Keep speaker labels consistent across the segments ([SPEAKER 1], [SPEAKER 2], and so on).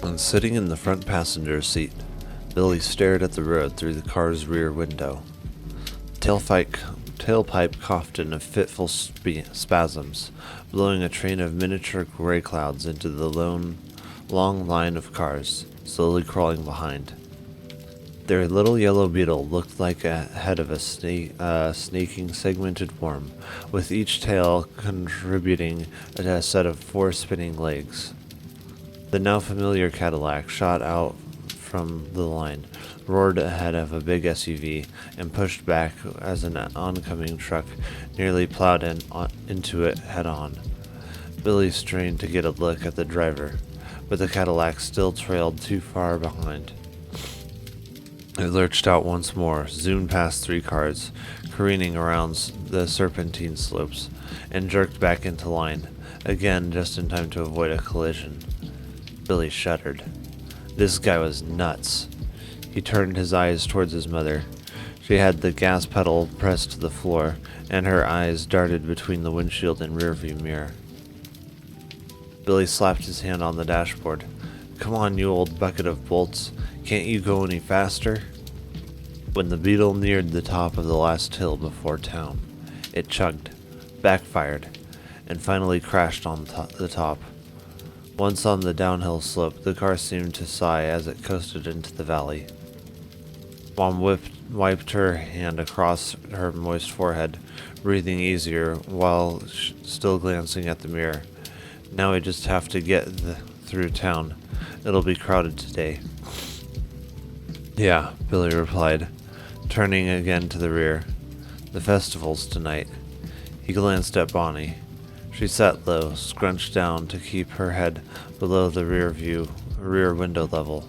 [SPEAKER 1] And sitting in the front passenger seat, Billy stared at the road through the car's rear window. Tailpipe coughed in a fitful spasms, blowing a train of miniature gray clouds into the long line of cars, slowly crawling behind. Their little yellow beetle looked like a head of a snaking segmented worm, with each tail contributing a set of 4 spinning legs. The now familiar Cadillac shot out from the line, roared ahead of a big SUV, and pushed back as an oncoming truck nearly plowed into it head-on. Billy strained to get a look at the driver, but the Cadillac still trailed too far behind. It lurched out once more, zoomed past 3 cars, careening around the serpentine slopes, and jerked back into line, again just in time to avoid a collision. Billy shuddered. This guy was nuts. He turned his eyes towards his mother. She had the gas pedal pressed to the floor, and her eyes darted between the windshield and rearview mirror. Billy slapped his hand on the dashboard. "Come on, you old bucket of bolts. Can't you go any faster?" When the Beetle neared the top of the last hill before town, it chugged, backfired, and finally crashed on the top. Once on the downhill slope, the car seemed to sigh as it coasted into the valley. Mom wiped her hand across her moist forehead, breathing easier while still glancing at the mirror. "Now we just have to get through town. It'll be crowded today." "Yeah," Billy replied, turning again to the rear. "The festival's tonight." He glanced at Bonnie. She sat low, scrunched down to keep her head below the rear window level.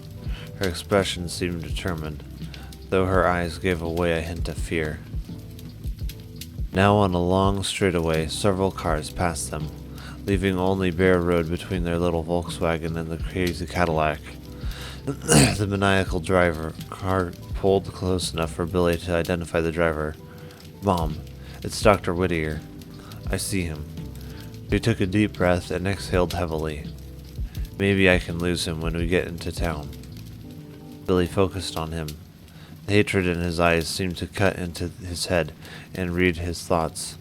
[SPEAKER 1] Her expression seemed determined, though her eyes gave away a hint of fear. Now on a long straightaway, several cars passed them, leaving only bare road between their little Volkswagen and the crazy Cadillac. The maniacal car pulled close enough for Billy to identify the driver. "Mom, it's Dr. Whittier. I see him." She took a deep breath and exhaled heavily. "Maybe I can lose him when we get into town." Billy focused on him. The hatred in his eyes seemed to cut into his head and read his thoughts.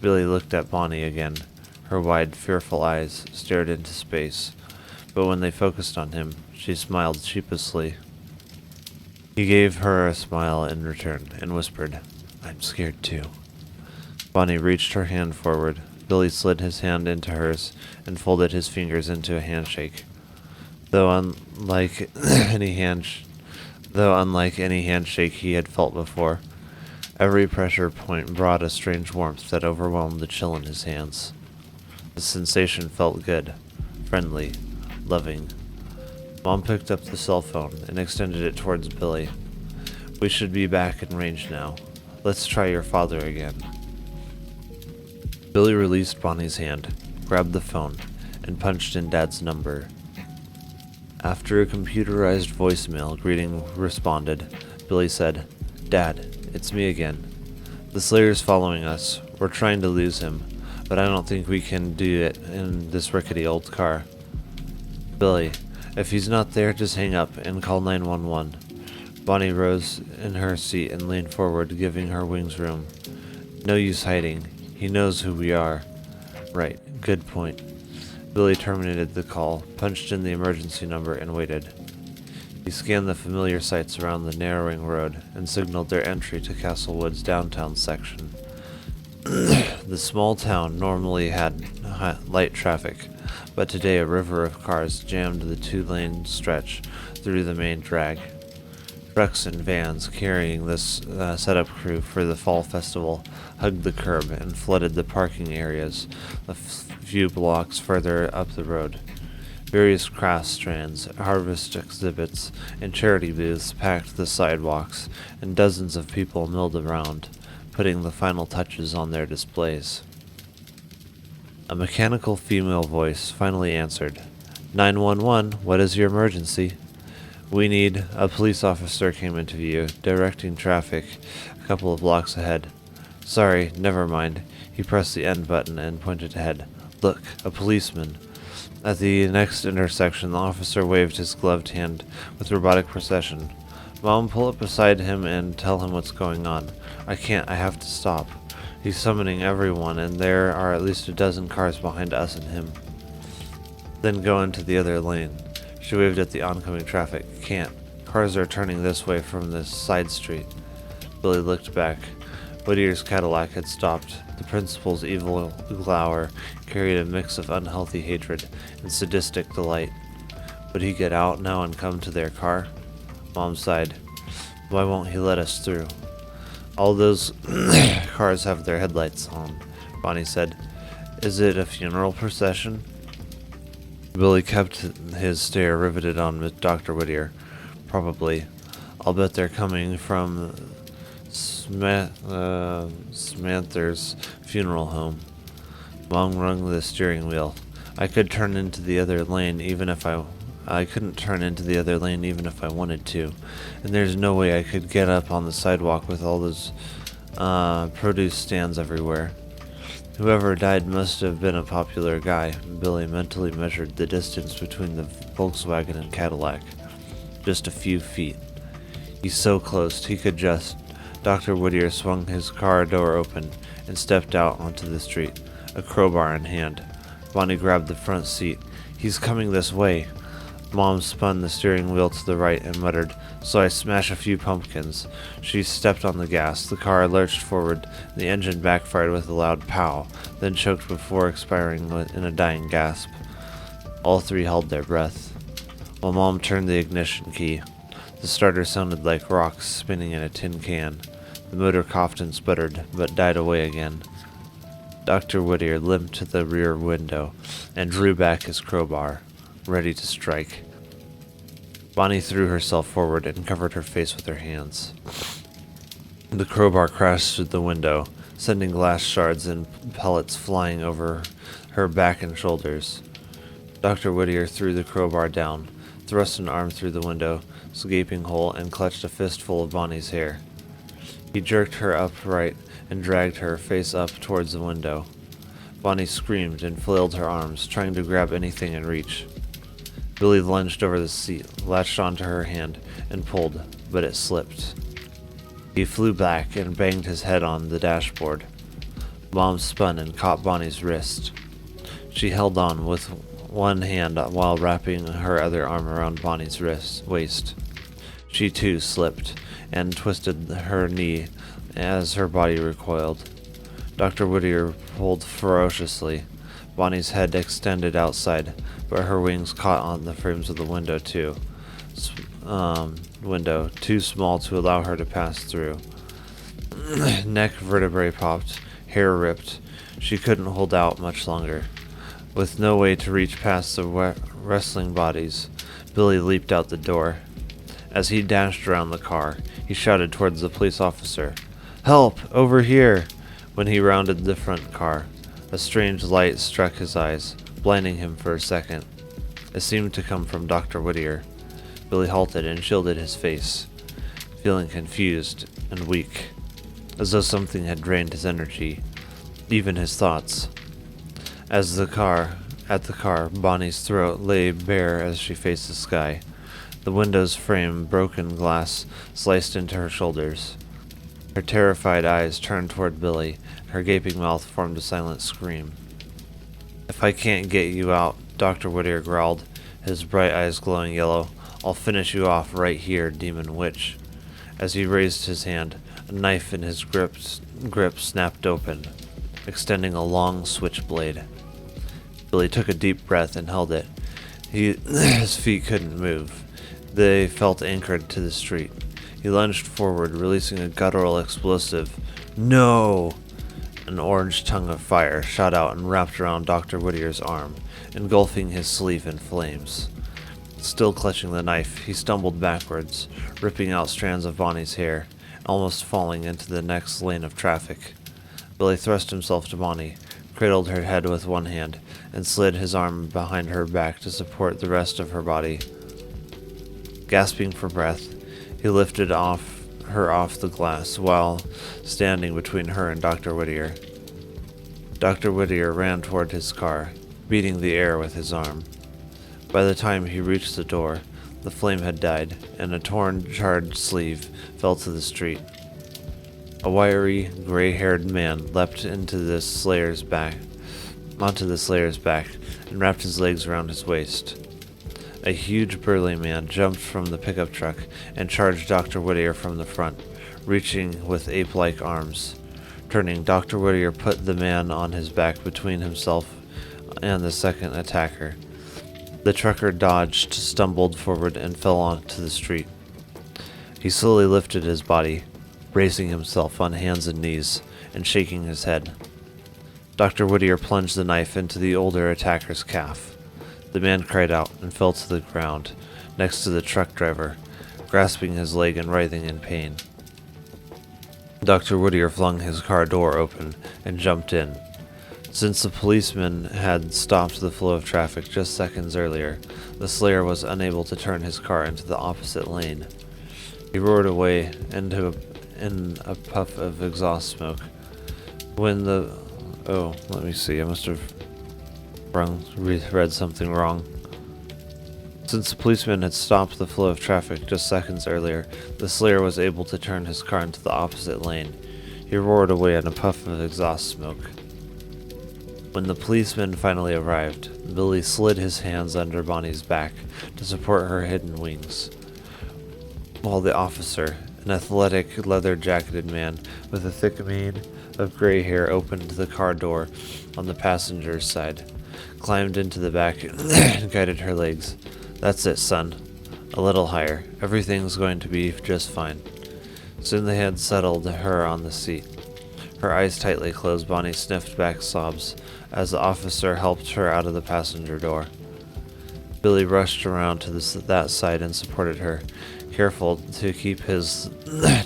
[SPEAKER 1] Billy looked at Bonnie again. Her wide, fearful eyes stared into space, but when they focused on him, she smiled sheepishly. He gave her a smile in return and whispered, "I'm scared too." Bonnie reached her hand forward. Billy slid his hand into hers and folded his fingers into a handshake. Though unlike any handshake he had felt before, every pressure point brought a strange warmth that overwhelmed the chill in his hands. The sensation felt good, friendly, loving. Mom picked up the cell phone and extended it towards Billy. "We should be back in range now. Let's try your father again." Billy released Bonnie's hand, grabbed the phone, and punched in Dad's number. After a computerized voicemail greeting responded, Billy said, "Dad, it's me again. The Slayer's following us. We're trying to lose him, but I don't think we can do it in this rickety old car." "Billy, if he's not there, just hang up and call 911. Bonnie rose in her seat and leaned forward, giving her wings room. "No use hiding. He knows who we are." "Right. Good point." Billy terminated the call, punched in the emergency number, and waited. He scanned the familiar sights around the narrowing road and signaled their entry to Castlewood's downtown section. The small town normally had light traffic, but today a river of cars jammed the 2-lane stretch through the main drag. Trucks and vans carrying this setup crew for the fall festival hugged the curb and flooded the parking areas a few blocks further up the road. Various craft stands, harvest exhibits, and charity booths packed the sidewalks, and dozens of people milled around, putting the final touches on their displays. A mechanical female voice finally answered. 911, what is your emergency?" A police officer came into view, directing traffic a couple of blocks ahead." "Sorry, never mind." He pressed the end button and pointed ahead. "Look, a policeman." At the next intersection, the officer waved his gloved hand with robotic precision. Mom, pull up beside him and tell him what's going on. I can't, I have to stop. He's summoning everyone, and there are at least a dozen cars behind us and him. Then go into the other lane. She waved at the oncoming traffic. Can't. Cars are turning this way from this side street. Billy looked back. Whittier's Cadillac had stopped. The principal's evil glower carried a mix of unhealthy hatred and sadistic delight. Would he get out now and come to their car? Mom sighed. Why won't he let us through? All those cars have their headlights on, Bonnie said. Is it a funeral procession? Billy kept his stare riveted on Dr. Whittier. Probably. I'll bet they're coming from Samantha's funeral home. Mom wrung the steering wheel. I couldn't turn into the other lane even if I wanted to, and there's no way I could get up on the sidewalk with all those produce stands everywhere. Whoever died must have been a popular guy. Billy mentally measured the distance between the Volkswagen and Cadillac. Just a few feet. He's so close, he could just... Dr. Whittier swung his car door open and stepped out onto the street, a crowbar in hand. Bonnie grabbed the front seat. He's coming this way. Mom spun the steering wheel to the right and muttered, so I smash a few pumpkins. She stepped on the gas. The car lurched forward. The engine backfired with a loud pow, then choked before expiring in a dying gasp. All three held their breath, while Mom turned the ignition key. The starter sounded like rocks spinning in a tin can. The motor coughed and sputtered, but died away again. Dr. Whittier limped to the rear window and drew back his crowbar, ready to strike. Bonnie threw herself forward and covered her face with her hands. The crowbar crashed through the window, sending glass shards and pellets flying over her back and shoulders. Dr. Whittier threw the crowbar down, thrust an arm through the window's gaping hole, and clutched a fistful of Bonnie's hair. He jerked her upright and dragged her face up towards the window. Bonnie screamed and flailed her arms, trying to grab anything in reach. Billy lunged over the seat, latched onto her hand, and pulled, but it slipped. He flew back and banged his head on the dashboard. Mom spun and caught Bonnie's wrist. She held on with one hand while wrapping her other arm around Bonnie's waist. She too slipped and twisted her knee as her body recoiled. Dr. Whittier pulled ferociously. Bonnie's head extended outside, but her wings caught on the frames of the window too. Window too small to allow her to pass through. Neck vertebrae popped, hair ripped. She couldn't hold out much longer. With no way to reach past the wrestling bodies, Billy leaped out the door. As he dashed around the car, he shouted towards the police officer, "Help! Over here!" When he rounded the front car, a strange light struck his eyes, blinding him for a second. It seemed to come from Dr. Whittier. Billy halted and shielded his face, feeling confused and weak, as though something had drained his energy, even his thoughts. At the car, Bonnie's throat lay bare as she faced the sky. The window's frame, broken glass, sliced into her shoulders. Her terrified eyes turned toward Billy, and her gaping mouth formed a silent scream. If I can't get you out, Dr. Whittier growled, his bright eyes glowing yellow, I'll finish you off right here, demon witch. As he raised his hand, a knife in his grip snapped open, extending a long switchblade. Billy took a deep breath and held it. His feet couldn't move. They felt anchored to the street. He lunged forward, releasing a guttural explosive. No! An orange tongue of fire shot out and wrapped around Dr. Whittier's arm, engulfing his sleeve in flames. Still clutching the knife, he stumbled backwards, ripping out strands of Bonnie's hair, almost falling into the next lane of traffic. Billy thrust himself to Bonnie, cradled her head with one hand, and slid his arm behind her back to support the rest of her body. Gasping for breath, he lifted her off the glass while standing between her and Dr. Whittier. Dr. Whittier ran toward his car, beating the air with his arm. By the time he reached the door, the flame had died, and a torn, charred sleeve fell to the street. A wiry, gray-haired man leapt onto the Slayer's back, and wrapped his legs around his waist. A huge, burly man jumped from the pickup truck and charged Dr. Whittier from the front, reaching with ape-like arms. Turning, Dr. Whittier put the man on his back between himself and the second attacker. The trucker dodged, stumbled forward, and fell onto the street. He slowly lifted his body, raising himself on hands and knees, and shaking his head. Dr. Whittier plunged the knife into the older attacker's calf. The man cried out and fell to the ground, next to the truck driver, grasping his leg and writhing in pain. Dr. Whittier flung his car door open and jumped in. Since the policeman had stopped the flow of traffic just seconds earlier, the Slayer was unable to turn his car into the opposite lane. He roared away in a puff of exhaust smoke. Let me see, I must have read something wrong. Since the policeman had stopped the flow of traffic just seconds earlier, the Slayer was able to turn his car into the opposite lane. He roared away in a puff of exhaust smoke. When the policeman finally arrived, Billy slid his hands under Bonnie's back to support her hidden wings, while the officer, an athletic, leather-jacketed man with a thick mane of gray hair, opened the car door on the passenger's side, climbed into the back, and guided her legs. "That's it, son. A little higher. Everything's going to be just fine." Soon they had settled her on the seat. Her eyes tightly closed, Bonnie sniffed back sobs as the officer helped her out of the passenger door. Billy rushed around to that side and supported her, careful to keep his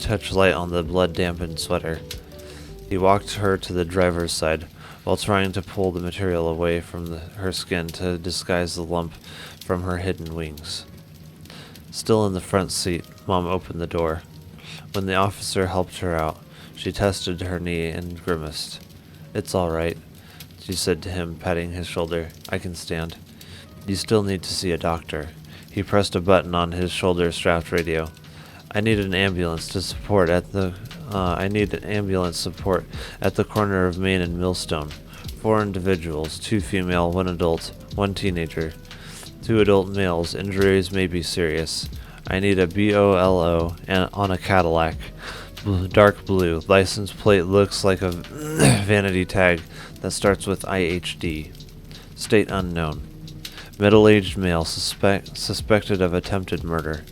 [SPEAKER 1] touch light on the blood-dampened sweater. He walked her to the driver's side while trying to pull the material away from her skin to disguise the lump from her hidden wings. Still in the front seat, Mom opened the door. When the officer helped her out, she tested her knee and grimaced. "It's all right," she said to him, patting his shoulder. "I can stand. You still need to see a doctor." He pressed a button on his shoulder-strapped radio. I need ambulance support at the corner of Main and Millstone. 4 individuals, 2 female, 1 adult, 1 teenager. 2 adult males. Injuries may be serious. I need a BOLO on a Cadillac. Dark blue. License plate looks like a vanity tag that starts with IHD. State unknown. Middle-aged male suspected of attempted murder.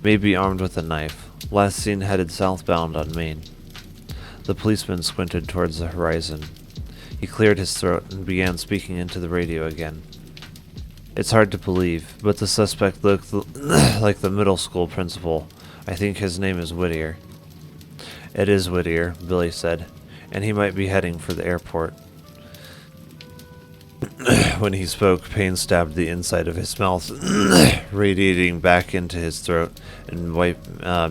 [SPEAKER 1] May be armed with a knife. Last seen headed southbound on Main. The policeman squinted towards the horizon. He cleared his throat and began speaking into the radio again. "It's hard to believe, but the suspect looked like the middle school principal. I think his name is Whittier." "It is Whittier," Billy said, "and he might be heading for the airport." When he spoke, pain stabbed the inside of his mouth, radiating back into his throat and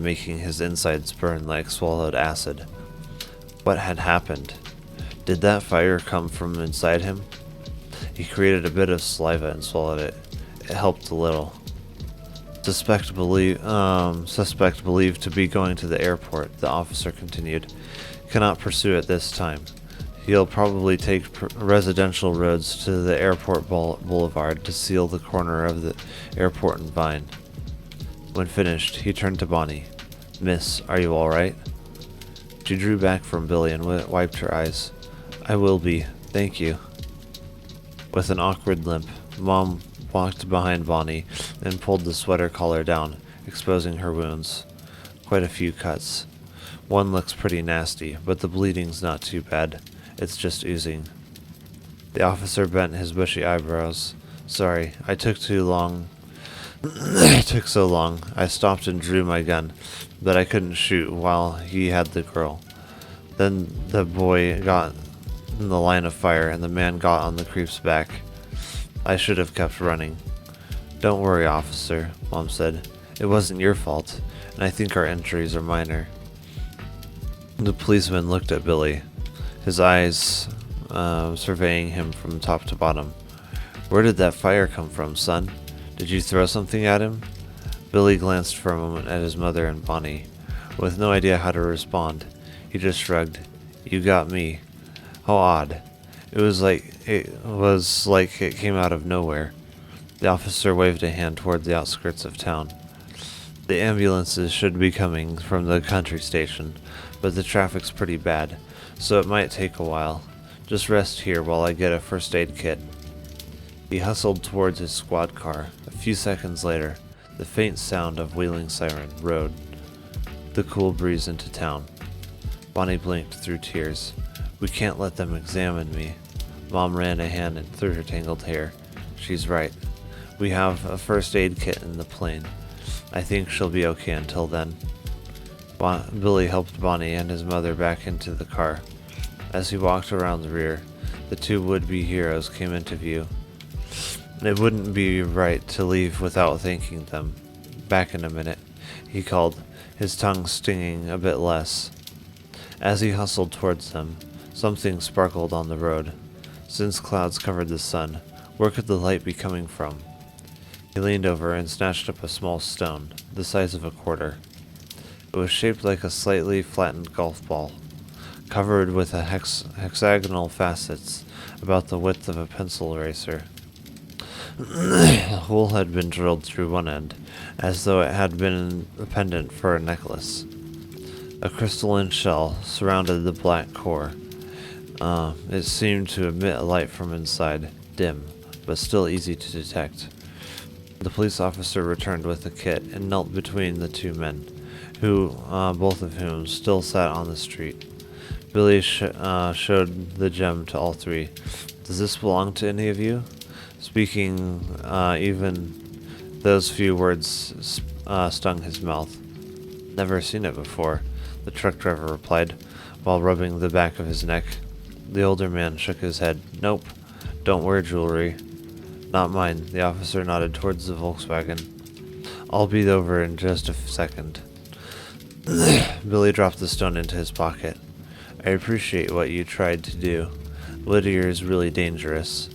[SPEAKER 1] making his insides burn like swallowed acid. What had happened? Did that fire come from inside him? He created a bit of saliva and swallowed it. It helped a little. Suspect believed to be going to the airport, the officer continued. Cannot pursue at this time. He'll probably take residential roads to the airport boulevard to seal the corner of the airport and Vine. When finished, he turned to Bonnie. "Miss, are you all right?" She drew back from Billy and wiped her eyes. "I will be, thank you." With an awkward limp, Mom walked behind Bonnie and pulled the sweater collar down, exposing her wounds. Quite a few cuts. One looks pretty nasty, but the bleeding's not too bad. It's just oozing. The officer bent his bushy eyebrows. "Sorry, I took too long. It took so long. I stopped and drew my gun, but I couldn't shoot while he had the girl. Then the boy got in the line of fire and the man got on the creep's back. I should have kept running." "Don't worry, officer," Mom said. "It wasn't your fault, and I think our injuries are minor." The policeman looked at Billy, his eyes surveying him from top to bottom. "Where did that fire come from, son? Did you throw something at him? Billy glanced for a moment at his mother and Bonnie. With no idea how to respond, he just shrugged. You got me. How odd. It was like it came out of nowhere. The officer waved a hand toward the outskirts of town. The ambulances should be coming from the country station, but the traffic's pretty bad, so it might take a while. Just rest here while I get a first aid kit. He hustled towards his squad car. A few seconds later, the faint sound of wheeling siren rode the cool breeze into town. Bonnie blinked through tears. We can't let them examine me. Mom ran a hand through her tangled hair. She's right. We have a first aid kit in the plane. I think she'll be okay until then. Billy helped Bonnie and his mother back into the car. As he walked around the rear, the two would-be heroes came into view. It wouldn't be right to leave without thanking them. Back in a minute, he called, his tongue stinging a bit less. As he hustled towards them, something sparkled on the road. Since clouds covered the sun, where could the light be coming from? He leaned over and snatched up a small stone, the size of a quarter. It was shaped like a slightly flattened golf ball, covered with a hexagonal facets about the width of a pencil eraser. A hole had been drilled through one end, as though it had been a pendant for a necklace. A crystalline shell surrounded the black core. It seemed to emit a light from inside, dim, but still easy to detect. The police officer returned with the kit and knelt between the two men, both of whom still sat on the street. Billy showed the gem to all three. Does this belong to any of you? Speaking, even those few words stung his mouth. Never seen it before, the truck driver replied, while rubbing the back of his neck. The older man shook his head. Nope, don't wear jewelry. Not mine, the officer nodded towards the Volkswagen. I'll be over in just a second. Billy dropped the stone into his pocket. I appreciate what you tried to do. Whittier is really dangerous.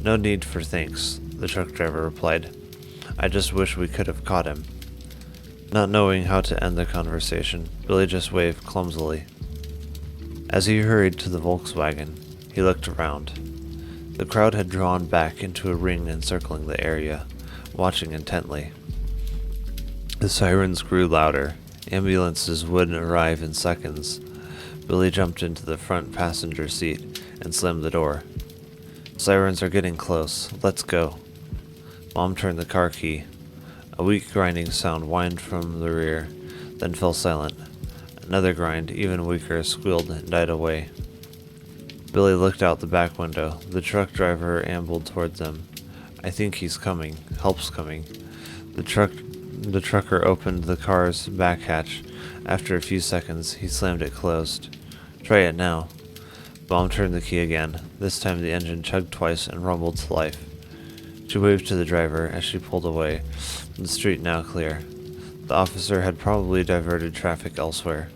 [SPEAKER 1] No need for thanks, the truck driver replied. I just wish we could have caught him. Not knowing how to end the conversation, Billy just waved clumsily. As he hurried to the Volkswagen, he looked around. The crowd had drawn back into a ring encircling the area, watching intently. The sirens grew louder. Ambulances would arrive in seconds. Billy jumped into the front passenger seat and slammed the door. Sirens are getting close. Let's go. Mom turned the car key. A weak grinding sound whined from the rear, then fell silent. Another grind, even weaker, squealed and died away. Billy looked out the back window. The truck driver ambled towards them. I think he's coming. Help's coming. The trucker opened the car's back hatch. After a few seconds, he slammed it closed. Try it now. Mom turned the key again. This time the engine chugged twice and rumbled to life. She waved to the driver as she pulled away, the street now clear. The officer had probably diverted traffic elsewhere.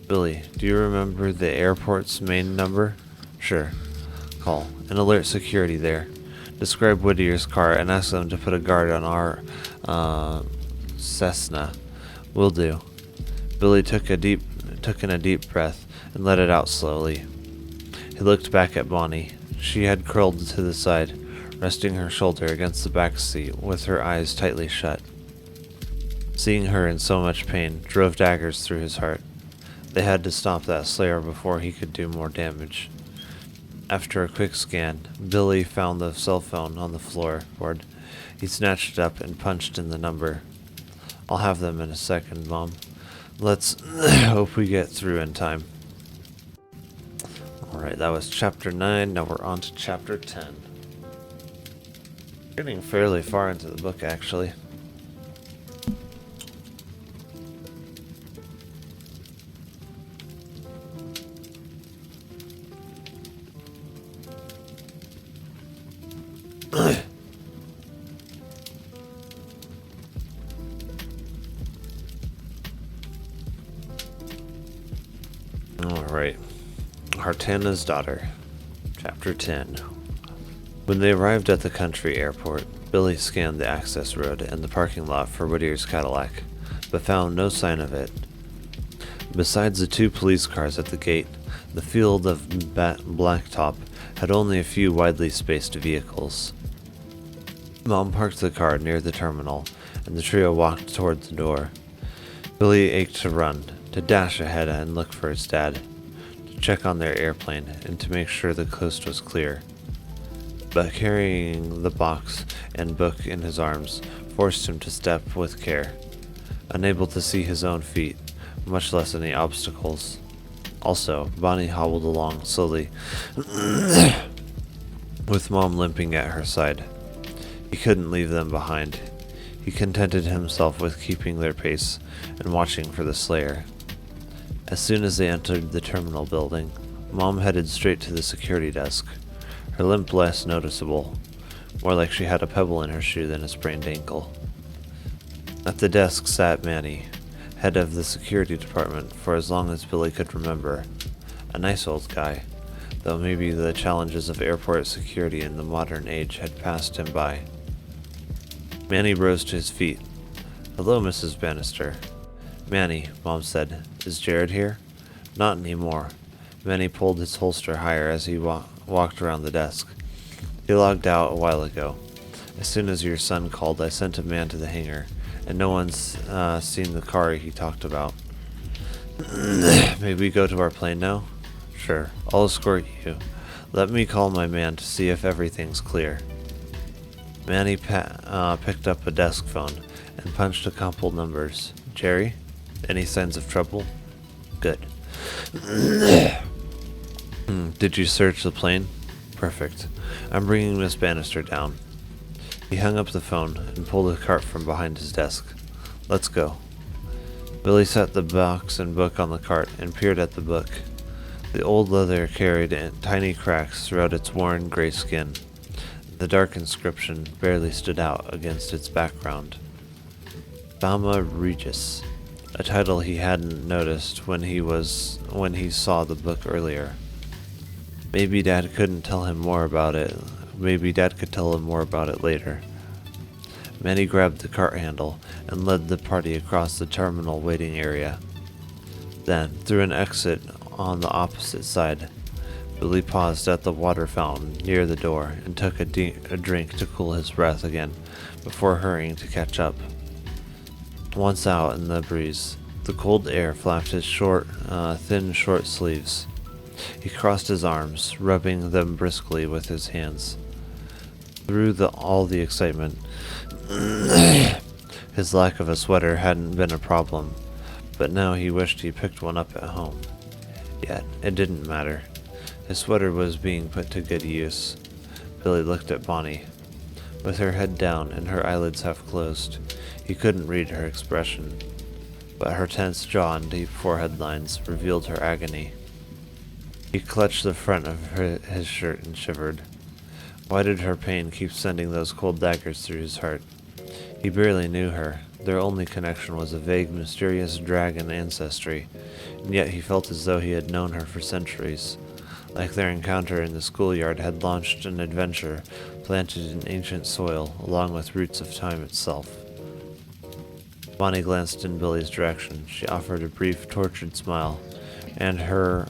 [SPEAKER 1] Billy, do you remember the airport's main number? Sure. Call and alert security there. Describe Whittier's car and ask them to put a guard on our Cessna. Will do. Billy took in a deep breath and let it out slowly. He looked back at Bonnie. She had curled to the side, resting her shoulder against the back seat with her eyes tightly shut. Seeing her in so much pain drove daggers through his heart. They had to stop that slayer before he could do more damage. After a quick scan, Billy found the cell phone on the floorboard. He snatched it up and punched in the number. I'll have them in a second, Mom. Let's hope we get through in time. Alright, that was chapter 9. Now we're on to chapter 10. Getting fairly far into the book, actually. Alright. Hartana's Daughter. Chapter 10. When they arrived at the country airport, Billy scanned the access road and the parking lot for Whittier's Cadillac, but found no sign of it. Besides the 2 police cars at the gate, the field of blacktop had only a few widely spaced vehicles. Mom parked the car near the terminal, and the trio walked toward the door. Billy ached to run, to dash ahead and look for his dad, to check on their airplane, and to make sure the coast was clear. But carrying the box and book in his arms forced him to step with care, unable to see his own feet, much less any obstacles. Also, Bonnie hobbled along slowly, with Mom limping at her side. He couldn't leave them behind. He contented himself with keeping their pace and watching for the Slayer. As soon as they entered the terminal building, Mom headed straight to the security desk, her limp less noticeable, more like she had a pebble in her shoe than a sprained ankle. At the desk sat Manny, head of the security department for as long as Billy could remember. A nice old guy, though maybe the challenges of airport security in the modern age had passed him by. Manny rose to his feet. "Hello, Mrs. Bannister." "Manny," Mom said. "Is Jared here?" "Not anymore." Manny pulled his holster higher as he walked around the desk. "He logged out a while ago. As soon as your son called, I sent a man to the hangar, and no one's seen the car he talked about." "May we go to our plane now?" "Sure. I'll escort you. Let me call my man to see if everything's clear." Manny picked up a desk phone and punched a couple numbers. "Jerry? Any signs of trouble?" "Good." "Did you search the plane?" "Perfect. I'm bringing Miss Bannister down." He hung up the phone and pulled a cart from behind his desk. "Let's go." Billy set the box and book on the cart and peered at the book. The old leather carried tiny cracks throughout its worn gray skin. The dark inscription barely stood out against its background. Fama Regis, a title he hadn't noticed when he saw the book earlier. Maybe Dad couldn't tell him more about it. Maybe Dad could tell him more about it later. Manny grabbed the cart handle and led the party across the terminal waiting area. Then, through an exit on the opposite side, Billy paused at the water fountain near the door and took a drink to cool his breath again before hurrying to catch up. Once out in the breeze, the cold air flapped his thin short sleeves. He crossed his arms, rubbing them briskly with his hands. Through all the excitement, his lack of a sweater hadn't been a problem, but now he wished he picked one up at home. Yet, it didn't matter. His sweater was being put to good use. Billy looked at Bonnie. With her head down and her eyelids half closed, he couldn't read her expression, but her tense jaw and deep forehead lines revealed her agony. He clutched the front of his shirt and shivered. Why did her pain keep sending those cold daggers through his heart? He barely knew her. Their only connection was a vague, mysterious dragon ancestry, and yet he felt as though he had known her for centuries, like their encounter in the schoolyard had launched an adventure planted in ancient soil along with roots of time itself. Bonnie glanced in Billy's direction. She offered a brief, tortured smile, and her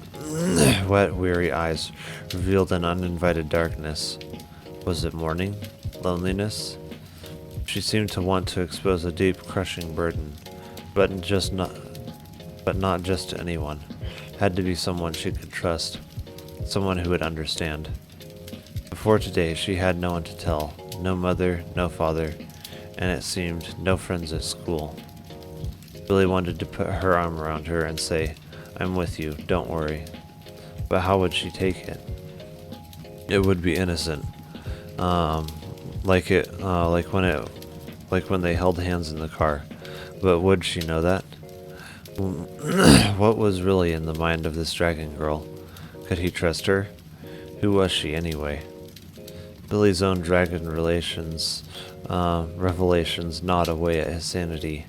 [SPEAKER 1] wet, weary eyes revealed an uninvited darkness. Was it mourning? Loneliness? She seemed to want to expose a deep, crushing burden, but not just to anyone. Had to be someone she could trust, someone who would understand. Before today, she had no one to tell, no mother, no father, and it seemed no friends at school. Billy wanted to put her arm around her and say, "I'm with you, don't worry." But how would she take it? It would be innocent. Like when they held hands in the car. But would she know that? What was really in the mind of this dragon girl? Could he trust her? Who was she anyway? Billy's own dragon revelations gnawed away at his sanity.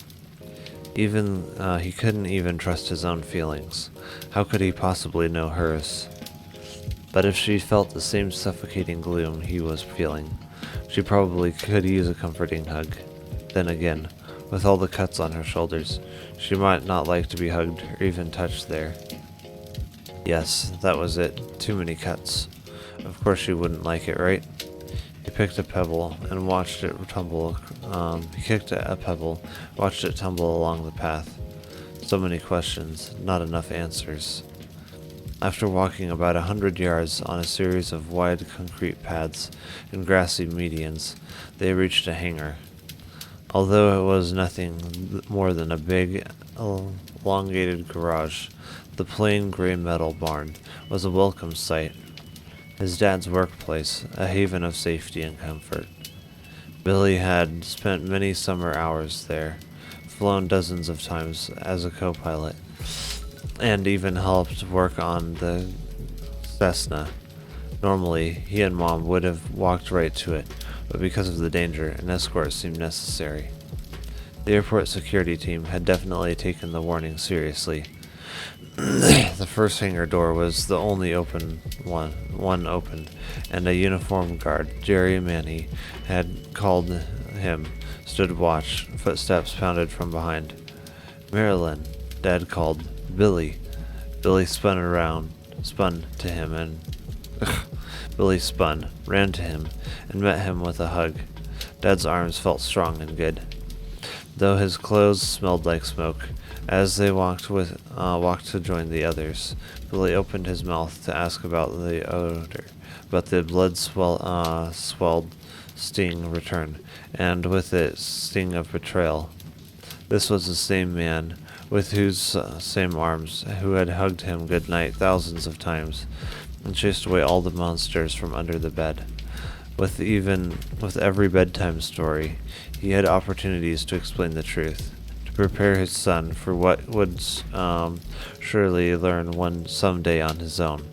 [SPEAKER 1] He couldn't even trust his own feelings. How could he possibly know hers? But if she felt the same suffocating gloom he was feeling, She probably could use a comforting hug. Then again, with all the cuts on her shoulders, she might not like to be hugged or even touched there. Yes, that was it. Too many cuts. Of course she wouldn't like it, right? He picked a pebble and watched it tumble. He kicked a pebble, watched it tumble along the path. So many questions, not enough answers. After walking about 100 yards on a series of wide concrete paths and grassy medians, they reached a hangar. Although it was nothing more than a big, elongated garage, the plain gray metal barn was a welcome sight. His dad's workplace, a haven of safety and comfort. Billy had spent many summer hours there, flown dozens of times as a co-pilot, and even helped work on the Cessna. Normally, he and Mom would have walked right to it, but because of the danger, an escort seemed necessary. The airport security team had definitely taken the warning seriously. The first hangar door was the only one opened, and a uniformed guard, Jerry Manny, had called him, stood watch. Footsteps pounded from behind. Marilyn, Dad called. Billy. Billy spun to him, and Billy spun, ran to him, and met him with a hug. Dad's arms felt strong and good, though his clothes smelled like smoke. As they walked to join the others, Billy opened his mouth to ask about the odor, but the blood-swelled sting returned, and with it sting of betrayal. This was the same man with whose same arms who had hugged him good night thousands of times and chased away all the monsters from under the bed. With every bedtime story, he had opportunities to explain the truth, to prepare his son for what would surely learn someday on his own,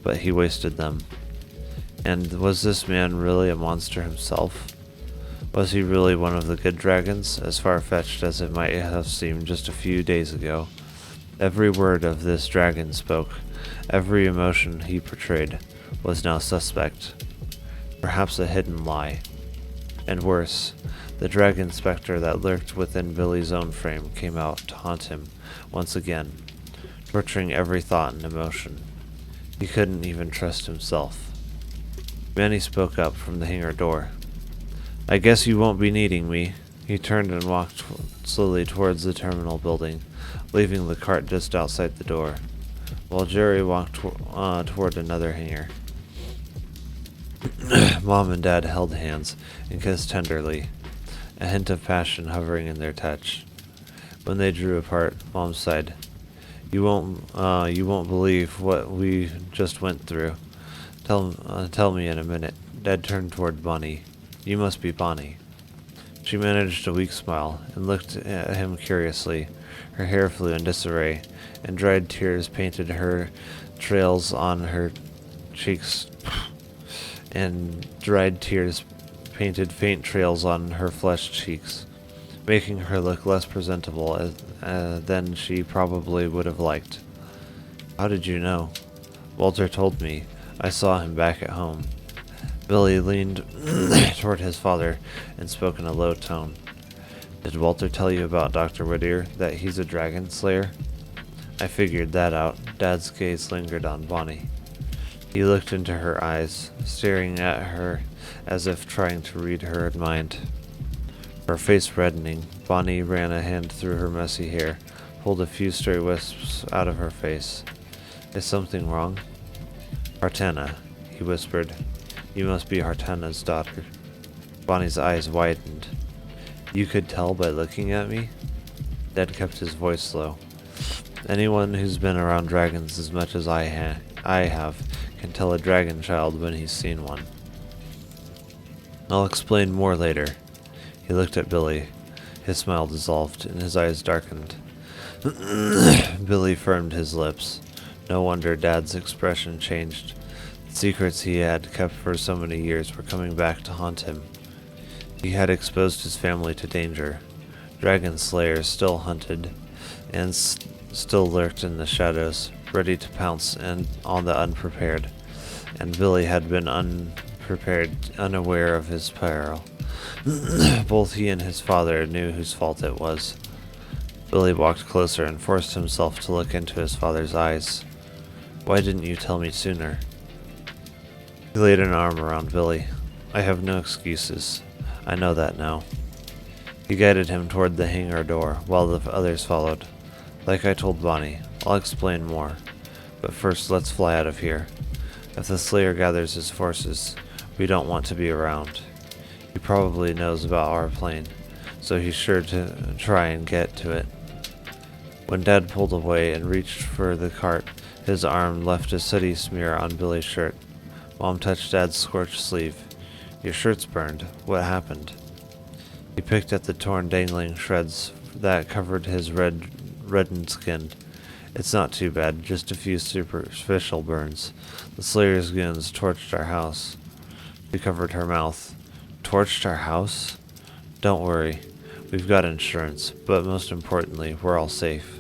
[SPEAKER 1] but he wasted them. And was this man really a monster himself? Was he really one of the good dragons, as far-fetched as it might have seemed just a few days ago? Every word of this dragon spoke, every emotion he portrayed, was now suspect. Perhaps a hidden lie. And worse, the dragon specter that lurked within Billy's own frame came out to haunt him once again, torturing every thought and emotion. He couldn't even trust himself. Manny spoke up from the hangar door. "I guess you won't be needing me." He turned and walked slowly towards the terminal building, leaving the cart just outside the door, while Jerry walked toward another hangar. Mom and Dad held hands and kissed tenderly, a hint of passion hovering in their touch. When they drew apart, Mom sighed. You won't believe what we just went through. Tell me in a minute." Dad turned toward Bonnie. "You must be Bonnie." She managed a weak smile and looked at him curiously. Her hair flew in disarray, and dried tears painted trails on her cheeks, flushed cheeks, making her look less presentable than she probably would have liked. "How did you know?" "Walter told me. I saw him back at home." Billy leaned toward his father and spoke in a low tone. "Did Walter tell you about Dr. Whittier, that he's a dragon slayer?" "I figured that out." Dad's gaze lingered on Bonnie. He looked into her eyes, staring at her as if trying to read her mind. Her face reddening, Bonnie ran a hand through her messy hair, pulled a few stray wisps out of her face. "Is something wrong?" "Hartana," he whispered. "You must be Hartana's daughter." Bonnie's eyes widened. "You could tell by looking at me?" Dad kept his voice low. "Anyone who's been around dragons as much as I have can tell a dragon child when he's seen one." "I'll explain more later." He looked at Billy. His smile dissolved, and his eyes darkened. Billy firmed his lips. No wonder Dad's expression changed. The secrets he had kept for so many years were coming back to haunt him. He had exposed his family to danger. Dragon slayers still hunted, and still lurked in the shadows, ready to pounce on the unprepared. And Billy had been prepared, unaware of his peril. Both he and his father knew whose fault it was. Billy walked closer and forced himself to look into his father's eyes. "Why didn't you tell me sooner?" He laid an arm around Billy. "I have no excuses. I know that now." He guided him toward the hangar door, while the others followed. "Like I told Bonnie, I'll explain more. But first, let's fly out of here. If the Slayer gathers his forces, we don't want to be around. He probably knows about our plane, so he's sure to try and get to it." When Dad pulled away and reached for the cart, his arm left a sooty smear on Billy's shirt. Mom touched Dad's scorched sleeve. "Your shirt's burned. What happened?" He picked at the torn, dangling shreds that covered his reddened skin. "It's not too bad, just a few superficial burns. The Slayer's goons torched our house." She covered her mouth. "Torched our house? Don't worry. We've got insurance, but most importantly, we're all safe."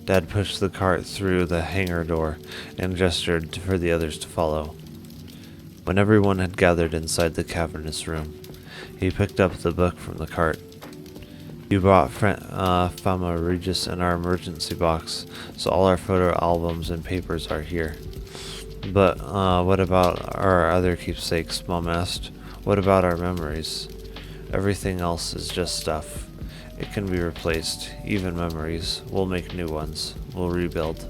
[SPEAKER 1] Dad pushed the cart through the hangar door and gestured for the others to follow. When everyone had gathered inside the cavernous room, he picked up the book from the cart. "You brought Fama Regis in our emergency box, so all our photo albums and papers are here." "But what about our other keepsakes?" Mom asked. "What about our memories?" "Everything else is just stuff. It can be replaced, even memories. We'll make new ones. We'll rebuild."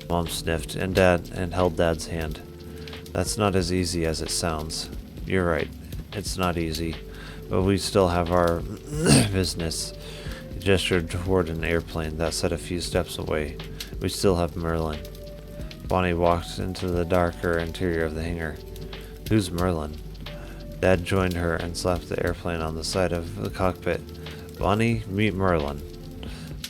[SPEAKER 1] Mom sniffed and held Dad's hand. "That's not as easy as it sounds." "You're right. It's not easy. But we still have our business." He gestured toward an airplane that sat a few steps away. "We still have Merlin." Bonnie walked into the darker interior of the hangar. "Who's Merlin?" Dad joined her and slapped the airplane on the side of the cockpit. "Bonnie, meet Merlin."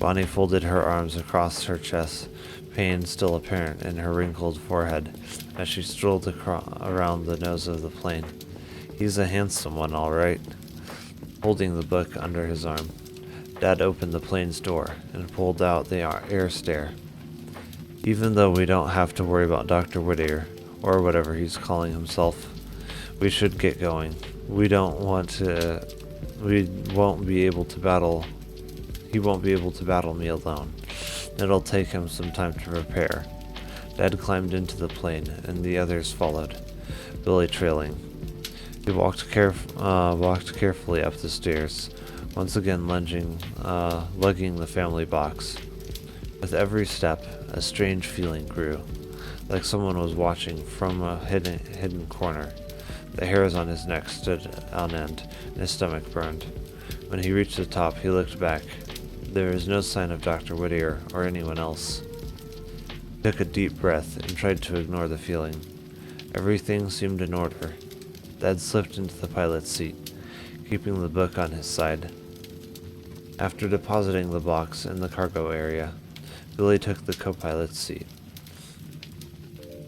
[SPEAKER 1] Bonnie folded her arms across her chest, pain still apparent in her wrinkled forehead, as she strolled around the nose of the plane. "He's a handsome one, all right." Holding the book under his arm, Dad opened the plane's door and pulled out the air stair. "Even though we don't have to worry about Dr. Whittier, or whatever he's calling himself, we should get going. We won't be able to battle. He won't be able to battle me alone. It'll take him some time to prepare." Dad climbed into the plane, and the others followed, Billy trailing. He walked carefully up the stairs, once again lugging the family box. With every step, a strange feeling grew, like someone was watching from a hidden corner. The hairs on his neck stood on end, and his stomach burned. When he reached the top, he looked back. There was no sign of Dr. Whittier or anyone else. He took a deep breath and tried to ignore the feeling. Everything seemed in order. Dad slipped into the pilot's seat, keeping the book on his side. After depositing the box in the cargo area, Billy took the co-pilot's seat.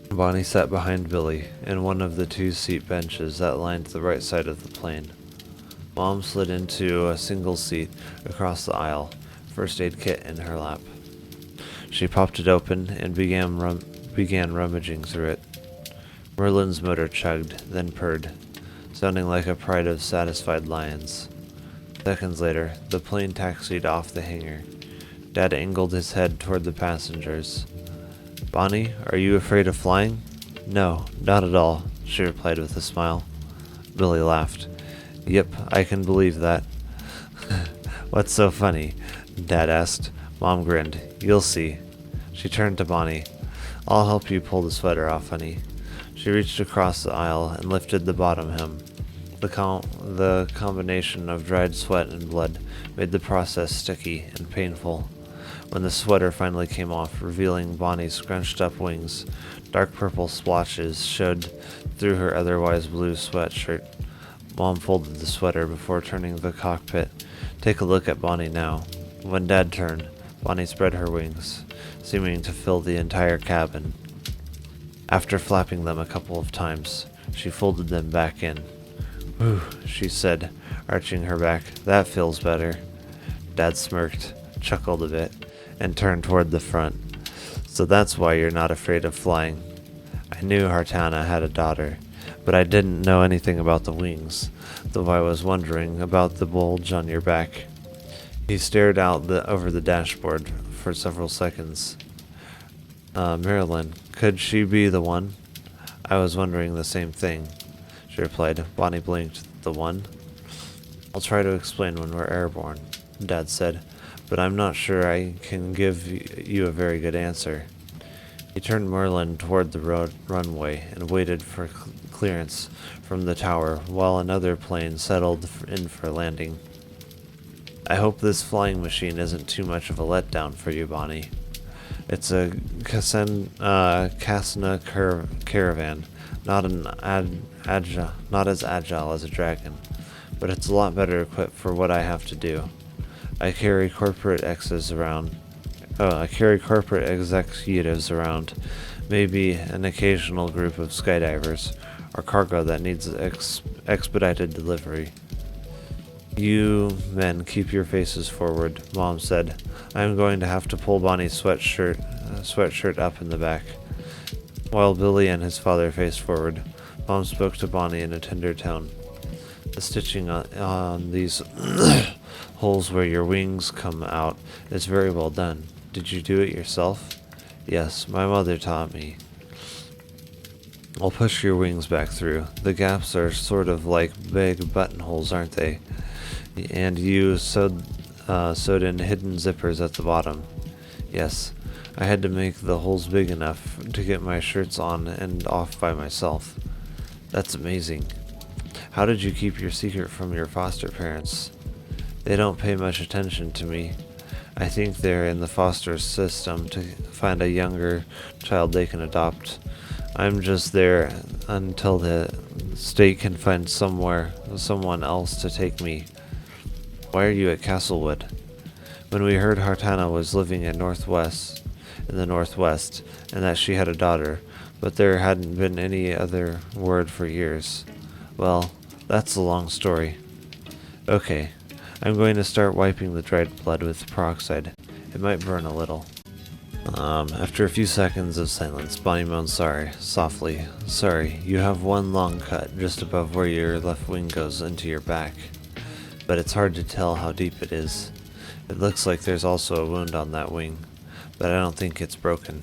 [SPEAKER 1] Bonnie sat behind Billy in one of the two seat benches that lined the right side of the plane. Mom slid into a single seat across the aisle, first aid kit in her lap. She popped it open and began rummaging through it. Merlin's motor chugged, then purred, sounding like a pride of satisfied lions. Seconds later, the plane taxied off the hangar. Dad angled his head toward the passengers. "Bonnie, are you afraid of flying?" "No, not at all," she replied with a smile. Billy laughed. "Yep, I can believe that." "What's so funny?" Dad asked. Mom grinned. "You'll see." She turned to Bonnie. "I'll help you pull the sweater off, honey." She reached across the aisle and lifted the bottom hem. The combination of dried sweat and blood made the process sticky and painful. When the sweater finally came off, revealing Bonnie's scrunched up wings, dark purple splotches showed through her otherwise blue sweatshirt. Mom folded the sweater before turning the cockpit. "Take a look at Bonnie now." When Dad turned, Bonnie spread her wings, seeming to fill the entire cabin. After flapping them a couple of times, she folded them back in. "Whew," she said, arching her back. "That feels better." Dad smirked, chuckled a bit, and turned toward the front. "So that's why you're not afraid of flying." I knew Hartana had a daughter, but I didn't know anything about the wings, though I was wondering about the bulge on your back. He stared out over the dashboard for several seconds. Marilyn, could she be the one? I was wondering the same thing, she replied. Bonnie blinked. The one? I'll try to explain when we're airborne, Dad said, but I'm not sure I can give you a very good answer. He turned Merlin toward the runway and waited for clearance from the tower while another plane settled in for landing. I hope this flying machine isn't too much of a letdown for you, Bonnie. It's a Casna caravan, not as agile as a dragon, but it's a lot better equipped for what I have to do. I carry corporate executives around, maybe an occasional group of skydivers, or cargo that needs expedited delivery. You men keep your faces forward, Mom said. I'm going to have to pull Bonnie's sweatshirt up in the back. While Billy and his father faced forward, Mom spoke to Bonnie in a tender tone. The stitching on these holes where your wings come out is very well done. Did you do it yourself? Yes, my mother taught me. I'll push your wings back through. The gaps are sort of like big buttonholes, aren't they? And you sewed in hidden zippers at the bottom. Yes, I had to make the holes big enough to get my shirts on and off by myself. That's amazing. How did you keep your secret from your foster parents? They don't pay much attention to me. I think they're in the foster system to find a younger child they can adopt. I'm just there until the state can find someone else to take me. Why are you at Castlewood? When we heard Hartana was living in the northwest, and that she had a daughter, but there hadn't been any other word for years. Well, that's a long story. Okay, I'm going to start wiping the dried blood with peroxide. It might burn a little. After a few seconds of silence, Bonnie moaned softly. Sorry, you have one long cut just above where your left wing goes into your back. But it's hard to tell how deep it is. It looks like there's also a wound on that wing, but I don't think it's broken.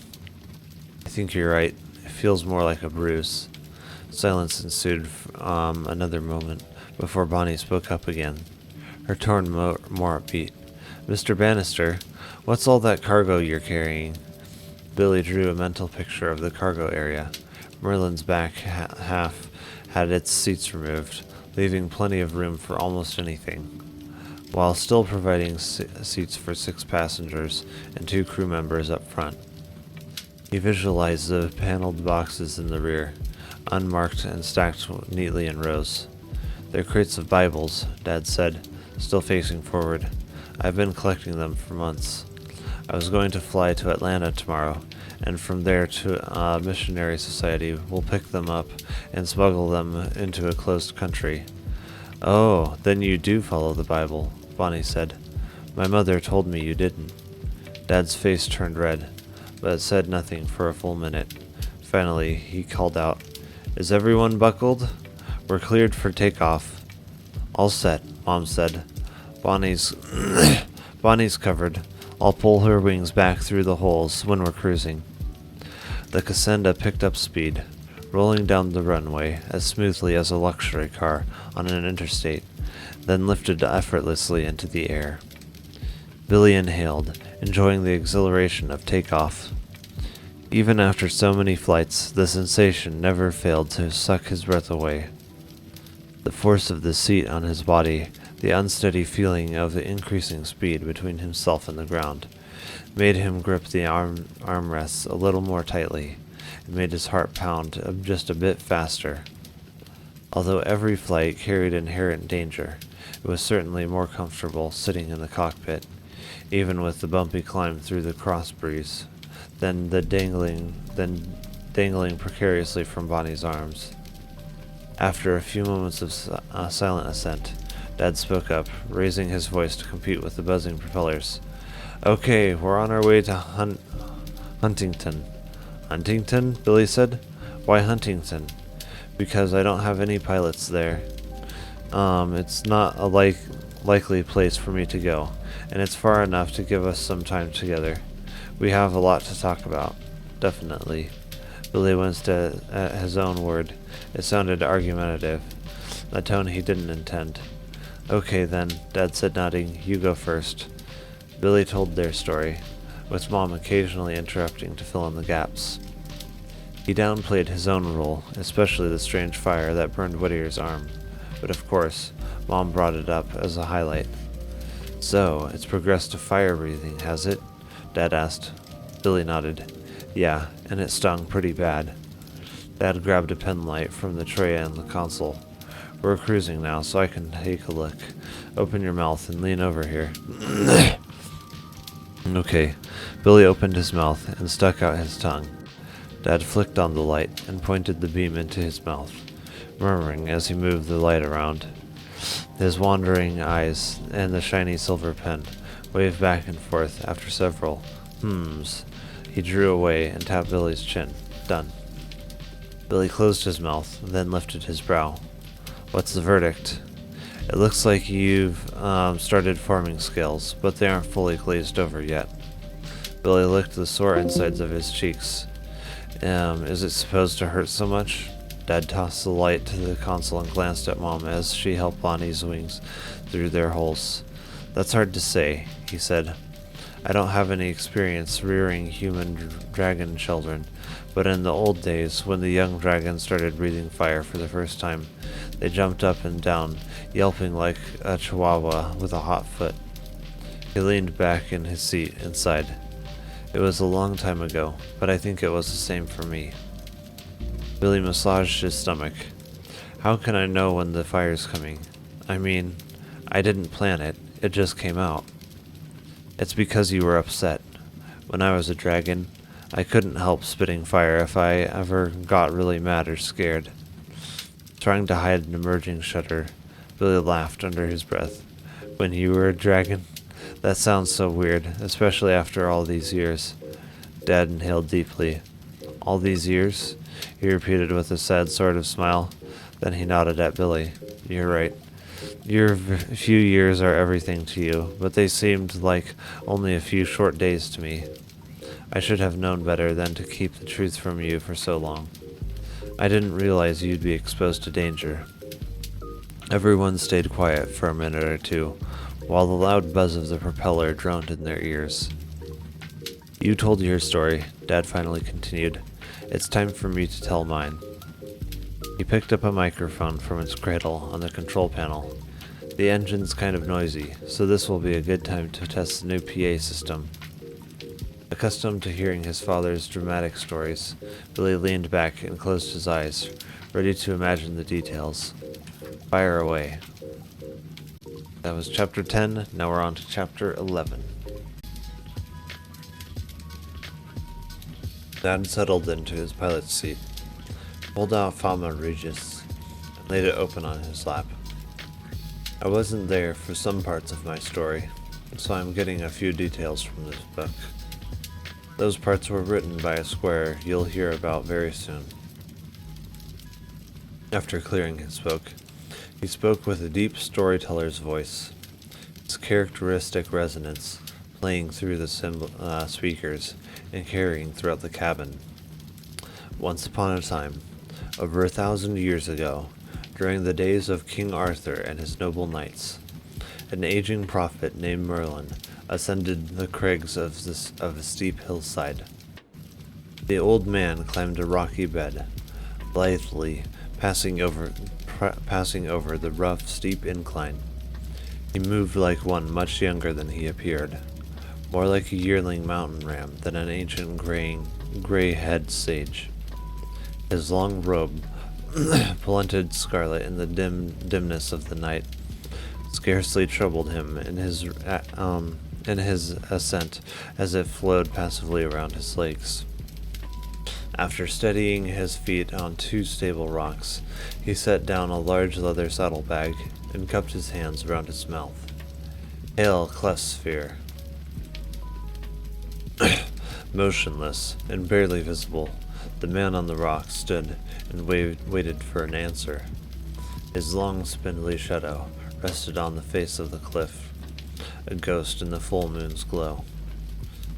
[SPEAKER 1] I think you're right. It feels more like a bruise. Silence ensued another moment before Bonnie spoke up again, her tone more upbeat. Mr. Bannister, what's all that cargo you're carrying? Billy drew a mental picture of the cargo area. Merlin's back half had its seats removed, leaving plenty of room for almost anything, while still providing seats for 6 passengers and 2 crew members up front. He visualized the paneled boxes in the rear, unmarked and stacked neatly in rows. They're crates of Bibles, Dad said, still facing forward. I've been collecting them for months. I was going to fly to Atlanta tomorrow, and from there to a missionary society will pick them up and smuggle them into a closed country. Oh, then you do follow the Bible, Bonnie said. My mother told me you didn't. Dad's face turned red, but said nothing for a full minute. Finally, he called out, Is everyone buckled? We're cleared for takeoff. All set, Mom said. Bonnie's covered. I'll pull her wings back through the holes when we're cruising. The Cassandra picked up speed, rolling down the runway as smoothly as a luxury car on an interstate, then lifted effortlessly into the air. Billy inhaled, enjoying the exhilaration of takeoff. Even after so many flights, the sensation never failed to suck his breath away. The force of the seat on his body, the unsteady feeling of the increasing speed between himself and the ground, made him grip the armrests a little more tightly, and made his heart pound just a bit faster. Although every flight carried inherent danger, it was certainly more comfortable sitting in the cockpit, even with the bumpy climb through the cross breeze, than dangling precariously from Bonnie's arms. After a few moments of silent assent, Dad spoke up, raising his voice to compete with the buzzing propellers. Okay, we're on our way to Huntington. Huntington? Billy said. Why Huntington? Because I don't have any pilots there. It's not a likely place for me to go, and it's far enough to give us some time together. We have a lot to talk about. Definitely. Billy winced at his own word. It sounded argumentative, a tone he didn't intend. Okay then, Dad said, nodding. You go first. Billy told their story, with Mom occasionally interrupting to fill in the gaps. He downplayed his own role, especially the strange fire that burned Whittier's arm. But of course, Mom brought it up as a highlight. So, it's progressed to fire breathing, has it? Dad asked. Billy nodded. Yeah, and it stung pretty bad. Dad grabbed a pen light from the tray on the console. We're cruising now, so I can take a look. Open your mouth and lean over here. Okay. Billy opened his mouth and stuck out his tongue. Dad flicked on the light and pointed the beam into his mouth, murmuring as he moved the light around. His wandering eyes and the shiny silver pen waved back and forth after several hmms. He drew away and tapped Billy's chin. Done. Billy closed his mouth, then lifted his brow. What's the verdict? It looks like you've started forming scales, but they aren't fully glazed over yet. Billy licked the sore insides of his cheeks. Is it supposed to hurt so much? Dad tossed the light to the console and glanced at Mom as she helped Bonnie's wings through their holes. That's hard to say, he said. I don't have any experience rearing human dragon children, but in the old days, when the young dragons started breathing fire for the first time, they jumped up and down, yelping like a chihuahua with a hot foot. He leaned back in his seat and sighed. It was a long time ago, but I think it was the same for me. Billy massaged his stomach. How can I know when the fire's coming? I mean, I didn't plan it, it just came out. It's because you were upset. When I was a dragon, I couldn't help spitting fire if I ever got really mad or scared. Trying to hide an emerging shudder, Billy laughed under his breath. When you were a dragon? That sounds so weird, especially after all these years. Dad inhaled deeply. All these years? He repeated with a sad sort of smile. Then he nodded at Billy. You're right. Your few years are everything to you, but they seemed like only a few short days to me. I should have known better than to keep the truth from you for so long. I didn't realize you'd be exposed to danger. Everyone stayed quiet for a minute or two, while the loud buzz of the propeller droned in their ears. You told your story, Dad finally continued. It's time for me to tell mine. He picked up a microphone from its cradle on the control panel. The engine's kind of noisy, so this will be a good time to test the new PA system. Accustomed to hearing his father's dramatic stories, Billy leaned back and closed his eyes, ready to imagine the details. Fire away. That was chapter 10, now we're on to chapter 11. Dad settled into his pilot's seat, pulled out Fama Regis, and laid it open on his lap. I wasn't there for some parts of my story, so I'm getting a few details from this book. Those parts were written by a square you'll hear about very soon. After clearing his throat, he spoke with a deep storyteller's voice, its characteristic resonance playing through the speakers and carrying throughout the cabin. Once upon a time, over 1,000 years ago, during the days of King Arthur and his noble knights, an aging prophet named Merlin ascended the crags of a steep hillside. The old man climbed a rocky bed, blithely passing over the rough, steep incline. He moved like one much younger than he appeared, more like a yearling mountain ram than an ancient gray-head sage. His long robe, blunted scarlet in the dimness of the night, scarcely troubled him in his ascent as it flowed passively around his legs. After steadying his feet on two stable rocks, he set down a large leather saddlebag and cupped his hands around his mouth. Hail, Clesphere! Motionless and barely visible, The man on the rock stood and waited for an answer. His long, spindly shadow rested on the face of the cliff, a ghost in the full moon's glow.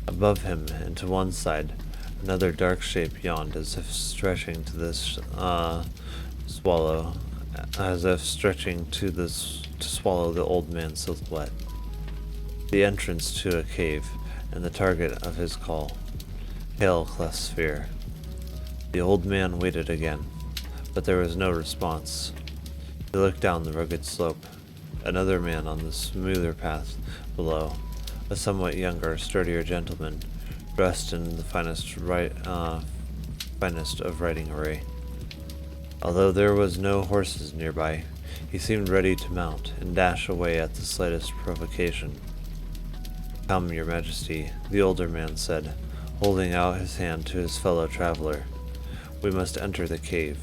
[SPEAKER 1] Above him and to one side, another dark shape yawned as if stretching to this swallow, as if stretching to swallow the old man's silhouette. The entrance to a cave and the target of his call. Hail, cleft sphere. The old man waited again, but there was no response. He looked down the rugged slope. Another man on the smoother path below, a somewhat younger, sturdier gentleman, dressed in the finest of riding array. Although there was no horses nearby, he seemed ready to mount and dash away at the slightest provocation. "Come, your majesty," the older man said, holding out his hand to his fellow traveler. "We must enter the cave."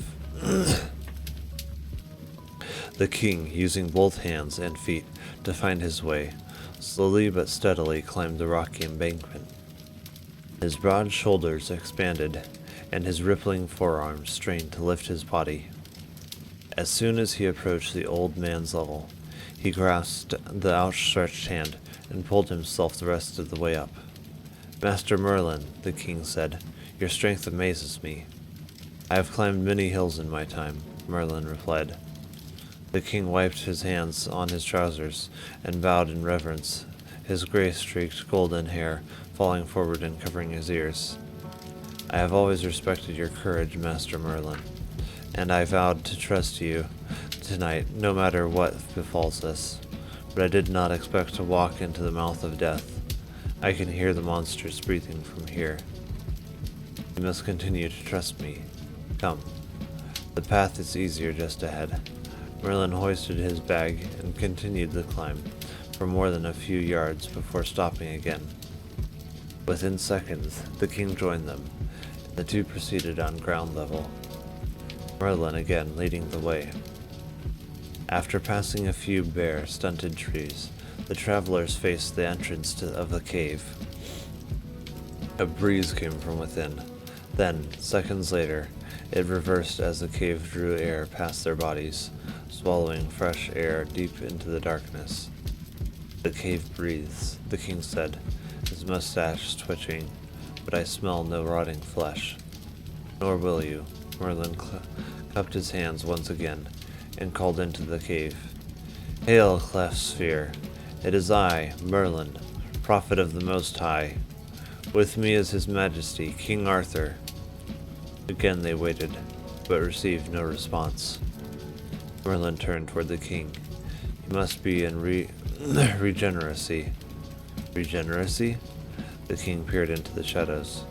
[SPEAKER 1] The king, using both hands and feet to find his way, slowly but steadily climbed the rocky embankment. His broad shoulders expanded, and his rippling forearms strained to lift his body. As soon as he approached the old man's level, he grasped the outstretched hand and pulled himself the rest of the way up. "Master Merlin," the king said, "your strength amazes me." "I have climbed many hills in my time," Merlin replied. The king wiped his hands on his trousers and bowed in reverence, his gray-streaked golden hair falling forward and covering his ears. "I have always respected your courage, Master Merlin, and I vowed to trust you tonight no matter what befalls us, but I did not expect to walk into the mouth of death. I can hear the monsters breathing from here. You must continue to trust me. Come. The path is easier just ahead." Merlin hoisted his bag and continued the climb for more than a few yards before stopping again. Within seconds, the king joined them, and the two proceeded on ground level, Merlin again leading the way. After passing a few bare, stunted trees, the travelers faced the entrance of the cave. A breeze came from within. Then, seconds later, it reversed as the cave drew air past their bodies, swallowing fresh air deep into the darkness. "The cave breathes," the king said, his mustache twitching, "but I smell no rotting flesh." "Nor will you." Merlin cupped his hands once again and called into the cave. "Hail, cleft sphere! It is I, Merlin, prophet of the Most High. With me is his majesty, King Arthur." Again they waited, but received no response. Merlin turned toward the king. "He must be in regeneracy." "Regeneracy?" The king peered into the shadows.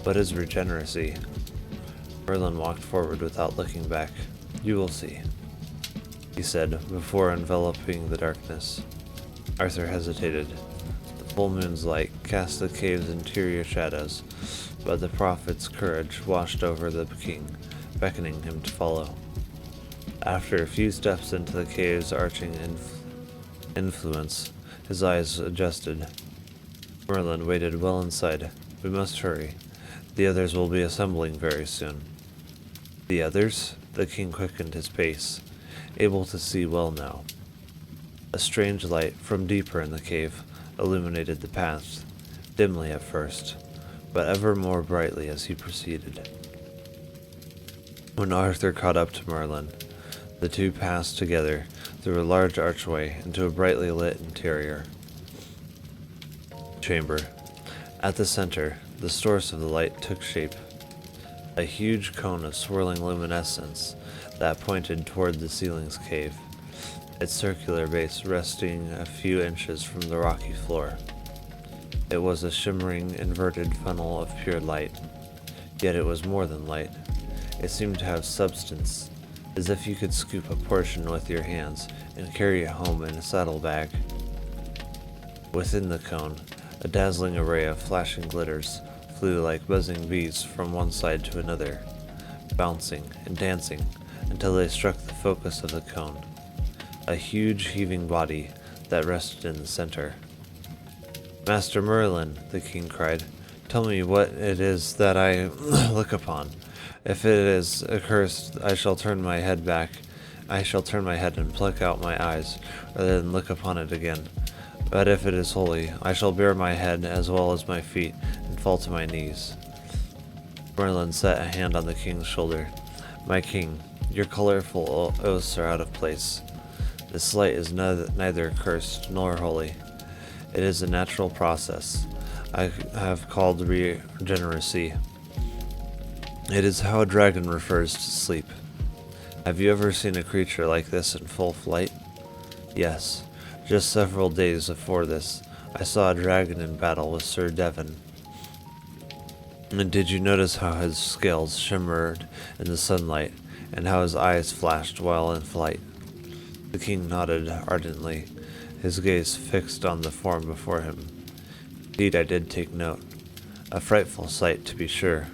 [SPEAKER 1] "What is regeneracy?" Merlin walked forward without looking back. "You will see," he said, before enveloping the darkness. Arthur hesitated. The full moon's light cast the cave's interior shadows, but the prophet's courage washed over the king, beckoning him to follow. After a few steps into the cave's arching influence, his eyes adjusted. Merlin waited well inside. "We must hurry. The others will be assembling very soon." "The others?" The king quickened his pace, able to see well now. A strange light from deeper in the cave illuminated the path, dimly at first, but ever more brightly as he proceeded. When Arthur caught up to Merlin, the two passed together through a large archway into a brightly lit interior chamber. At the center, the source of the light took shape. A huge cone of swirling luminescence that pointed toward the ceiling's cave, its circular base resting a few inches from the rocky floor. It was a shimmering, inverted funnel of pure light, yet it was more than light. It seemed to have substance, as if you could scoop a portion with your hands and carry it home in a saddlebag. Within the cone, a dazzling array of flashing glitters flew like buzzing bees from one side to another, bouncing and dancing until they struck the focus of the cone, a huge heaving body that rested in the center. "Master Merlin," the king cried, Tell me what it is that I look upon. If it is accursed, I shall turn my head back. I shall turn my head and pluck out my eyes, rather than look upon it again. But if it is holy, I shall bare my head as well as my feet, and fall to my knees. Merlin set a hand on the king's shoulder. My king, your colorful oaths are out of place. This light is neither cursed nor holy. It is a natural process I have called regeneracy. It is how a dragon refers to sleep. Have you ever seen a creature like this in full flight? Yes. Just several days before this, I saw a dragon in battle with Sir Devon. And did you notice how his scales shimmered in the sunlight, and how his eyes flashed while in flight? The king nodded ardently, his gaze fixed on the form before him. Indeed, I did take note. A frightful sight, to be sure.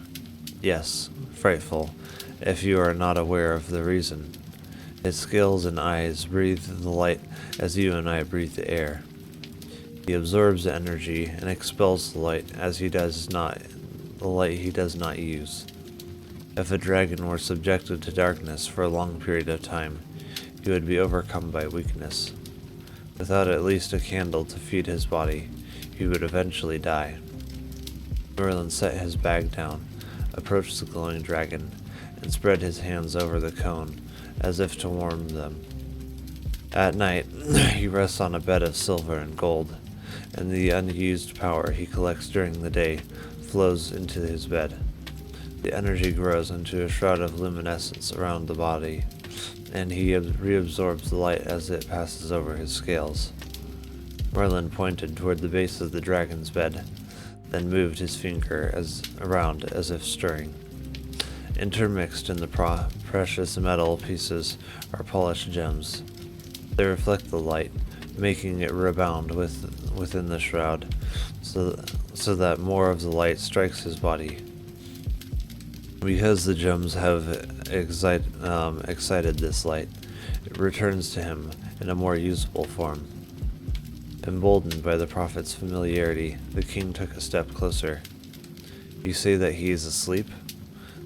[SPEAKER 1] Yes, frightful, if you are not aware of the reason. His scales and eyes breathe the light as you and I breathe the air. He absorbs the energy and expels the light as he does not use. If a dragon were subjected to darkness for a long period of time, he would be overcome by weakness. Without at least a candle to feed his body, he would eventually die. Merlin set his bag down, approached the glowing dragon, and spread his hands over the cone, as if to warm them. At night, he rests on a bed of silver and gold, and the unused power he collects during the day flows into his bed. The energy grows into a shroud of luminescence around the body, and he reabsorbs the light as it passes over his scales. Merlin pointed toward the base of the dragon's bed, then moved his finger around as if stirring. Intermixed in the precious metal pieces are polished gems. They reflect the light, making it rebound within the shroud, so that more of the light strikes his body. Because the gems have excited this light, it returns to him in a more usable form. Emboldened by the prophet's familiarity, the king took a step closer. You say that he is asleep?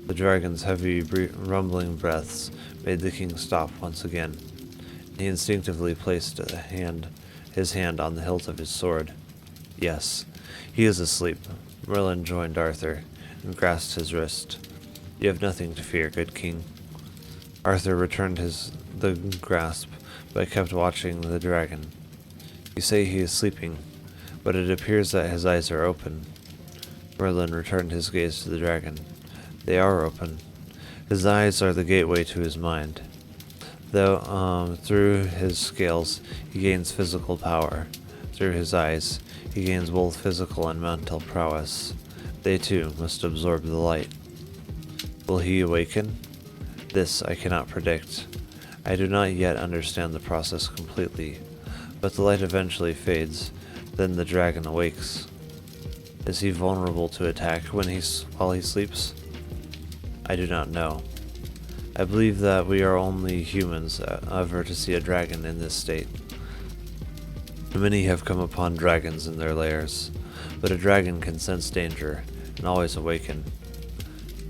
[SPEAKER 1] The dragon's heavy, rumbling breaths made the king stop once again. He instinctively placed his hand on the hilt of his sword. Yes, he is asleep. Merlin joined Arthur and grasped his wrist. You have nothing to fear, good king. Arthur returned the grasp, but kept watching the dragon. You say he is sleeping, but it appears that his eyes are open. Merlin returned his gaze to the dragon. They are open. His eyes are the gateway to his mind. Though through his scales he gains physical power, through his eyes he gains both physical and mental prowess. They too must absorb the light. Will he awaken? This I cannot predict. I do not yet understand the process completely, but the light eventually fades, then the dragon awakes. Is he vulnerable to attack while he sleeps? I do not know. I believe that we are only humans ever to see a dragon in this state. Many have come upon dragons in their lairs, but a dragon can sense danger and always awaken.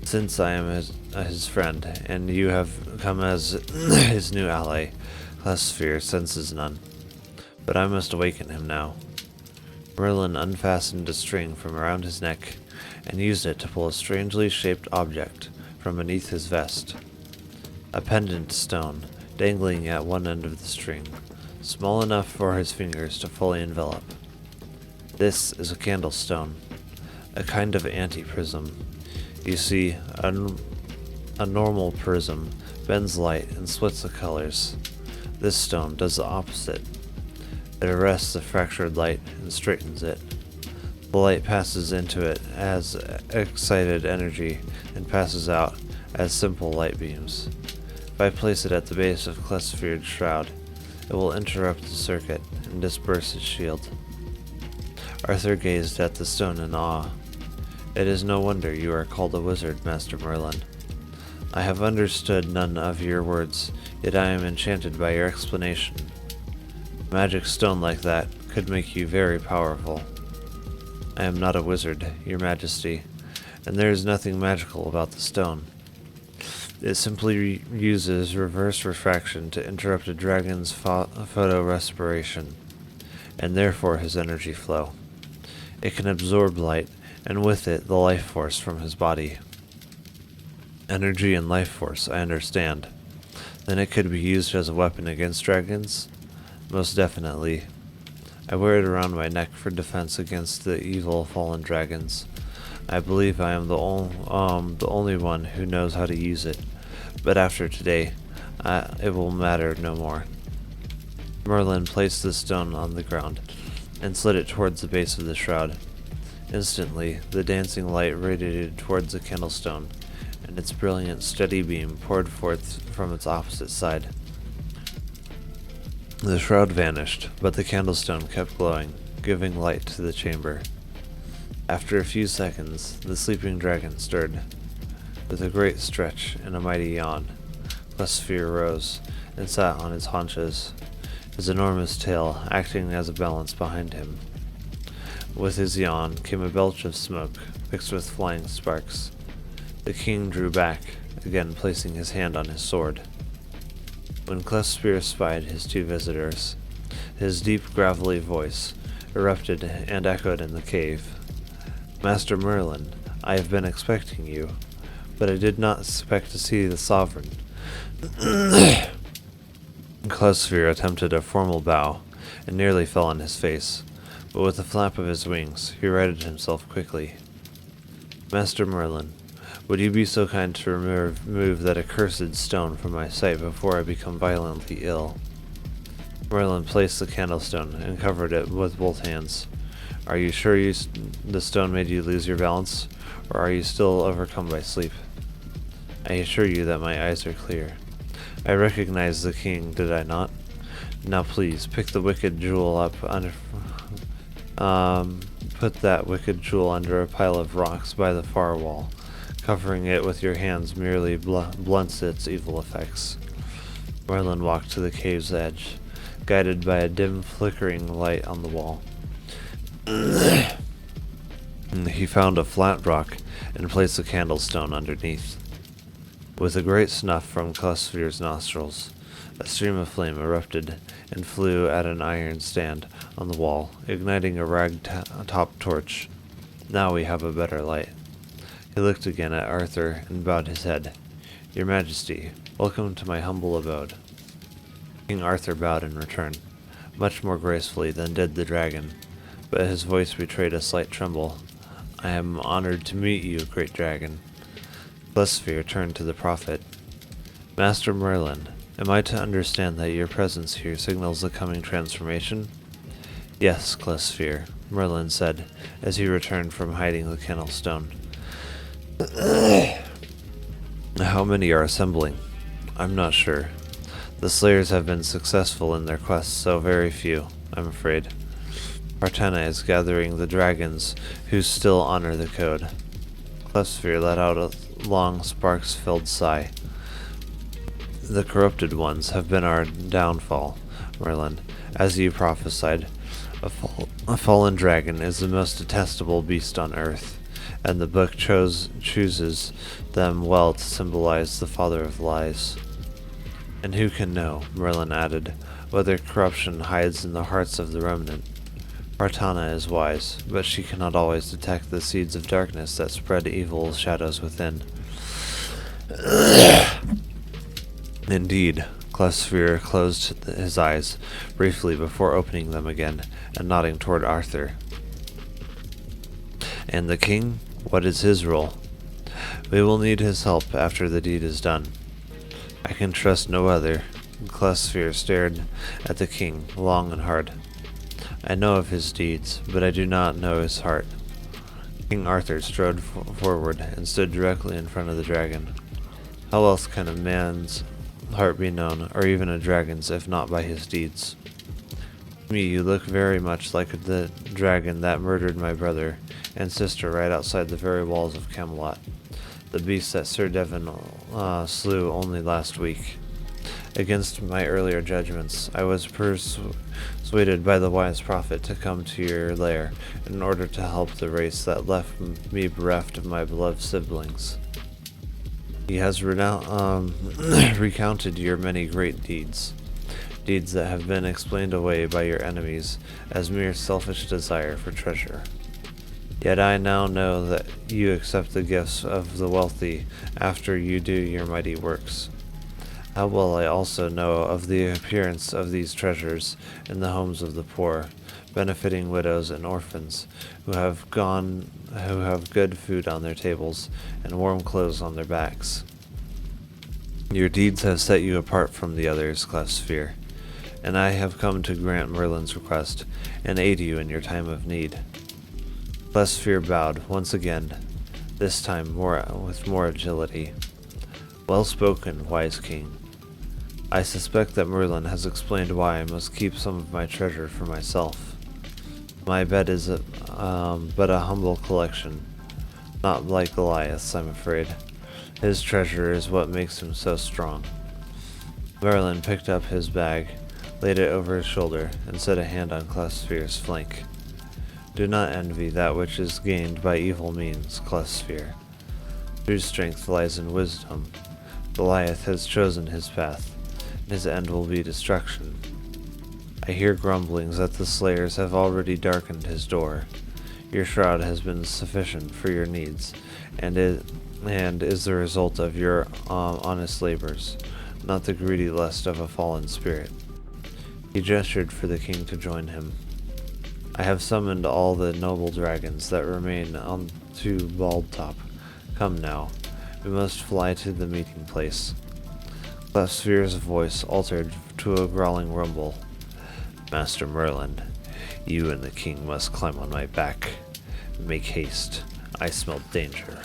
[SPEAKER 1] Since I am his friend, and you have come as his new ally, Castlewood senses none. But I must awaken him now. Merlin unfastened a string from around his neck, and used it to pull a strangely shaped object from beneath his vest. A pendant stone, dangling at one end of the string, small enough for his fingers to fully envelop. This is a candlestone, a kind of anti-prism. You see, a normal prism bends light and splits the colors. This stone does the opposite. It arrests the fractured light and straightens it. The light passes into it as excited energy and passes out as simple light beams. If I place it at the base of Castlewood's shroud, it will interrupt the circuit and disperse its shield. Arthur gazed at the stone in awe. It is no wonder you are called a wizard, Master Merlin. I have understood none of your words, yet I am enchanted by your explanation. A magic stone like that could make you very powerful. I am not a wizard, your majesty, and there is nothing magical about the stone. It simply uses reverse refraction to interrupt a dragon's photorespiration, and therefore his energy flow. It can absorb light, and with it the life force from his body. Energy and life force, I understand. Then it could be used as a weapon against dragons? Most definitely. I wear it around my neck for defense against the evil fallen dragons. I believe I am the only one who knows how to use it, but after today, it will matter no more. Merlin placed the stone on the ground and slid it towards the base of the shroud. Instantly, the dancing light radiated towards the candlestone, and its brilliant, steady beam poured forth from its opposite side. The shroud vanished, but the candlestone kept glowing, giving light to the chamber. After a few seconds, the sleeping dragon stirred. With a great stretch and a mighty yawn, Castlewood rose and sat on his haunches, his enormous tail acting as a balance behind him. With his yawn came a belch of smoke, mixed with flying sparks. The king drew back, again placing his hand on his sword. When Castlewood spied his two visitors, his deep gravelly voice erupted and echoed in the cave. Master Merlin, I have been expecting you, but I did not expect to see the sovereign. Castlewood attempted a formal bow, and nearly fell on his face, but with a flap of his wings, he righted himself quickly. Master Merlin, would you be so kind to remove that accursed stone from my sight before I become violently ill? Merlin placed the candlestone and covered it with both hands. Are you sure the stone made you lose your balance, or are you still overcome by sleep? I assure you that my eyes are clear. I recognize the king, did I not? Now please, pick the wicked jewel up under... put that wicked jewel under a pile of rocks by the far wall. Covering it with your hands merely blunts its evil effects. Merlin walked to the cave's edge, guided by a dim flickering light on the wall. He found a flat rock and placed the candlestone underneath. With a great snuff from Castlewood's nostrils, a stream of flame erupted and flew at an iron stand on the wall, igniting a rag-top torch. Now we have a better light. He looked again at Arthur and bowed his head. Your Majesty, welcome to my humble abode. King Arthur bowed in return, much more gracefully than did the dragon, but his voice betrayed a slight tremble. I am honored to meet you, great dragon. Castlewood turned to the prophet. Master Merlin, am I to understand that your presence here signals the coming transformation? Yes, Castlewood, Merlin said, as he returned from hiding the candlestone. How many are assembling? I'm not sure. The Slayers have been successful in their quests, so very few, I'm afraid. Partena is gathering the dragons who still honor the code. Castlewood let out a long, sparks-filled sigh. The corrupted ones have been our downfall, Merlin. As you prophesied, a fallen dragon is the most detestable beast on earth, and the book chooses them well to symbolize the father of lies. And who can know, Merlin added, whether corruption hides in the hearts of the remnant? Partena is wise, but she cannot always detect the seeds of darkness that spread evil shadows within. Indeed, Castlewood closed his eyes briefly before opening them again and nodding toward Arthur. And the king? What is his role? We will need his help after the deed is done. I can trust no other. Castlewood stared at the king long and hard. I know of his deeds, but I do not know his heart. King Arthur strode forward and stood directly in front of the dragon. How else can a man's heart be known, or even a dragon's, if not by his deeds? To me, you look very much like the dragon that murdered my brother and sister right outside the very walls of Camelot, the beast that Sir Devon slew only last week. Against my earlier judgments, I was persuaded by the wise prophet to come to your lair in order to help the race that left me bereft of my beloved siblings. He has recounted your many great deeds, deeds that have been explained away by your enemies as mere selfish desire for treasure. Yet I now know that you accept the gifts of the wealthy after you do your mighty works. How well I also know of the appearance of these treasures in the homes of the poor, benefiting widows and orphans who have good food on their tables and warm clothes on their backs. Your deeds have set you apart from the others, Clefsphere, and I have come to grant Merlin's request and aid you in your time of need. Clefsphere bowed once again, this time with more agility. Well spoken, wise king. I suspect that Merlin has explained why I must keep some of my treasure for myself. My bed is but a humble collection, not like Goliath's, I'm afraid. His treasure is what makes him so strong. Merlin picked up his bag, laid it over his shoulder, and set a hand on Clefsphere's flank. Do not envy that which is gained by evil means, Clefsphere. True strength lies in wisdom. Goliath has chosen his path. His end will be destruction. I hear grumblings that the slayers have already darkened his door. Your shroud has been sufficient for your needs, and is the result of your honest labors, not the greedy lust of a fallen spirit. He gestured for the king to join him. I have summoned all the noble dragons that remain to Baldtop. Come now, we must fly to the meeting place. Clefsphere's voice altered to a growling rumble. Master Merlin, you and the king must climb on my back. Make haste. I smell danger.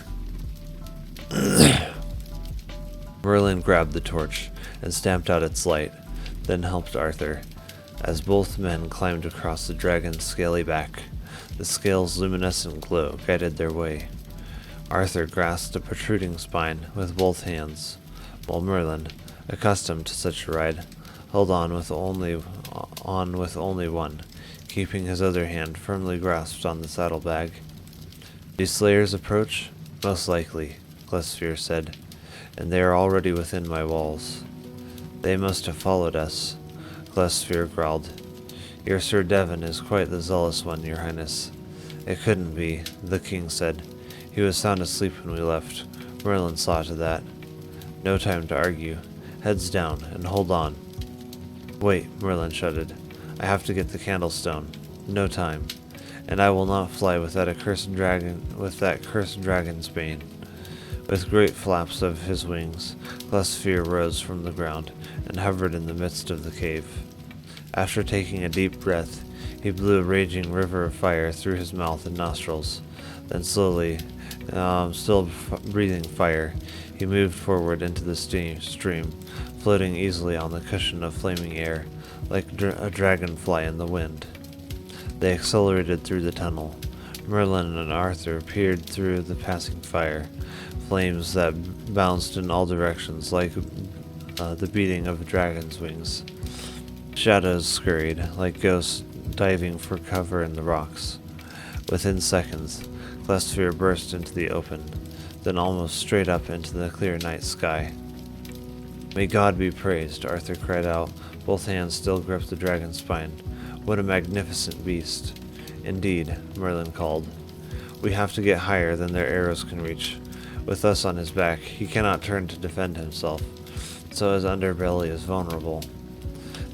[SPEAKER 1] Merlin grabbed the torch and stamped out its light, then helped Arthur. As both men climbed across the dragon's scaly back, the scale's luminescent glow guided their way. Arthur grasped a protruding spine with both hands, while Merlin, accustomed to such a ride, held on with only one, keeping his other hand firmly grasped on the saddlebag. Do slayers approach? Most likely, Clefsphere said, and they are already within my walls. They must have followed us, Clefsphere growled. Your Sir Devon is quite the zealous one, your highness. It couldn't be, the king said. He was sound asleep when we left. Merlin saw to that. No time to argue. Heads down, and hold on. Wait, Merlin shouted. I have to get the candlestone. No time. And I will not fly with that cursed dragon's bane. With great flaps of his wings, Clefsphere rose from the ground and hovered in the midst of the cave. After taking a deep breath, he blew a raging river of fire through his mouth and nostrils. Then slowly, still breathing fire, he moved forward into the stream, floating easily on the cushion of flaming air, like a dragonfly in the wind. They accelerated through the tunnel. Merlin and Arthur peered through the passing fire, flames that bounced in all directions like the beating of a dragon's wings. Shadows scurried, like ghosts diving for cover in the rocks. Within seconds, Clefsphere burst into the open, then almost straight up into the clear night sky. May God be praised, Arthur cried out. Both hands still gripped the dragon's spine. What a magnificent beast. Indeed, Merlin called. We have to get higher than their arrows can reach. With us on his back, he cannot turn to defend himself, so his underbelly is vulnerable.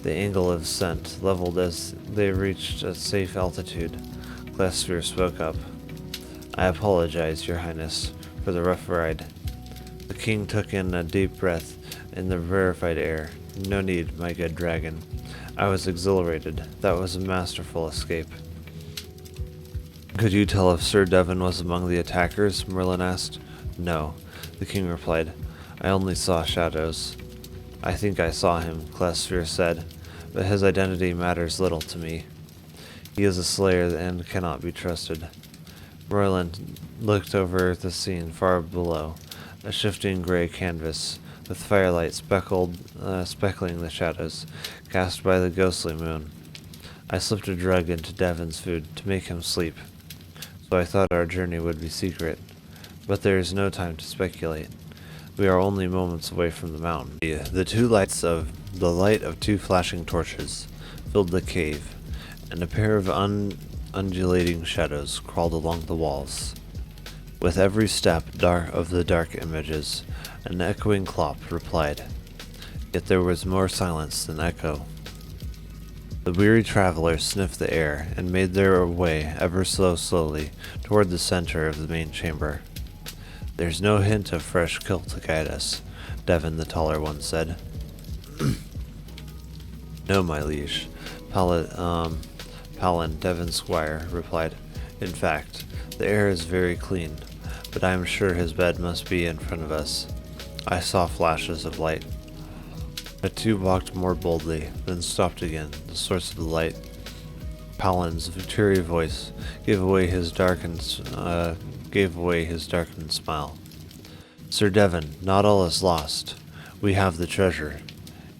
[SPEAKER 1] The angle of ascent leveled as they reached a safe altitude. Clefsphere spoke up. I apologize, your highness, for the rough ride. The king took in a deep breath in the rarefied air. No need, my good dragon. I was exhilarated. That was a masterful escape. Could you tell if Sir Devon was among the attackers? Merlin asked. No, the king replied. I only saw shadows. I think I saw him, Clefsphere said, but his identity matters little to me. He is a slayer and cannot be trusted. Merlin looked over the scene far below, a shifting gray canvas, with firelight speckling the shadows cast by the ghostly moon. I slipped a drug into Devon's food to make him sleep, so I thought our journey would be secret. But there is no time to speculate. We are only moments away from the mountain. The light of two flashing torches filled the cave, and a pair of undulating shadows crawled along the walls. With every step of the dark images, an echoing clop replied, yet there was more silence than echo. The weary travelers sniffed the air and made their way ever so slowly toward the center of the main chamber. "There's no hint of fresh kill to guide us," Devon the taller one said. "No, my liege," Palin, Devon's squire, replied. "In fact, the air is very clean, but I am sure his bed must be in front of us. I saw flashes of light." The two walked more boldly, then stopped again. The source of the light. Palin's cheery voice gave away his darkened smile. "Sir Devon, not all is lost. We have the treasure.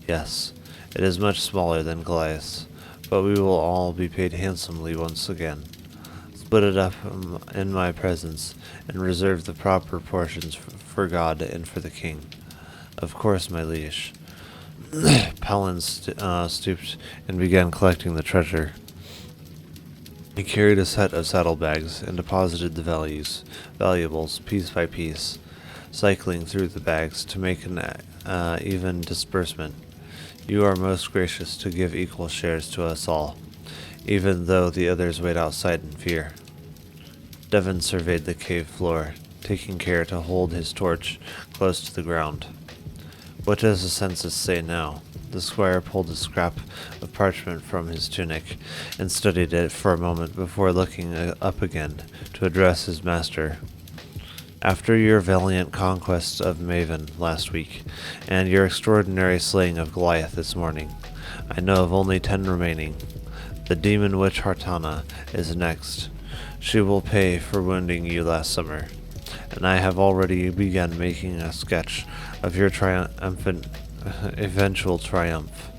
[SPEAKER 1] Yes, it is much smaller than Goliath's, but we will all be paid handsomely once again. Split it up in my presence, and reserve the proper portions for God and for the king." "Of course, my liege." Palin stooped and began collecting the treasure. He carried a set of saddlebags and deposited the valuables piece by piece, cycling through the bags to make an even disbursement. "You are most gracious to give equal shares to us all, even though the others wait outside in fear." Devon surveyed the cave floor, taking care to hold his torch close to the ground. "What does the census say now?" The squire pulled a scrap of parchment from his tunic and studied it for a moment before looking up again to address his master. "After your valiant conquest of Maven last week, and your extraordinary slaying of Goliath this morning, I know of only 10 remaining. The demon witch Hartana is next. She will pay for wounding you last summer, and I have already begun making a sketch of your eventual triumph.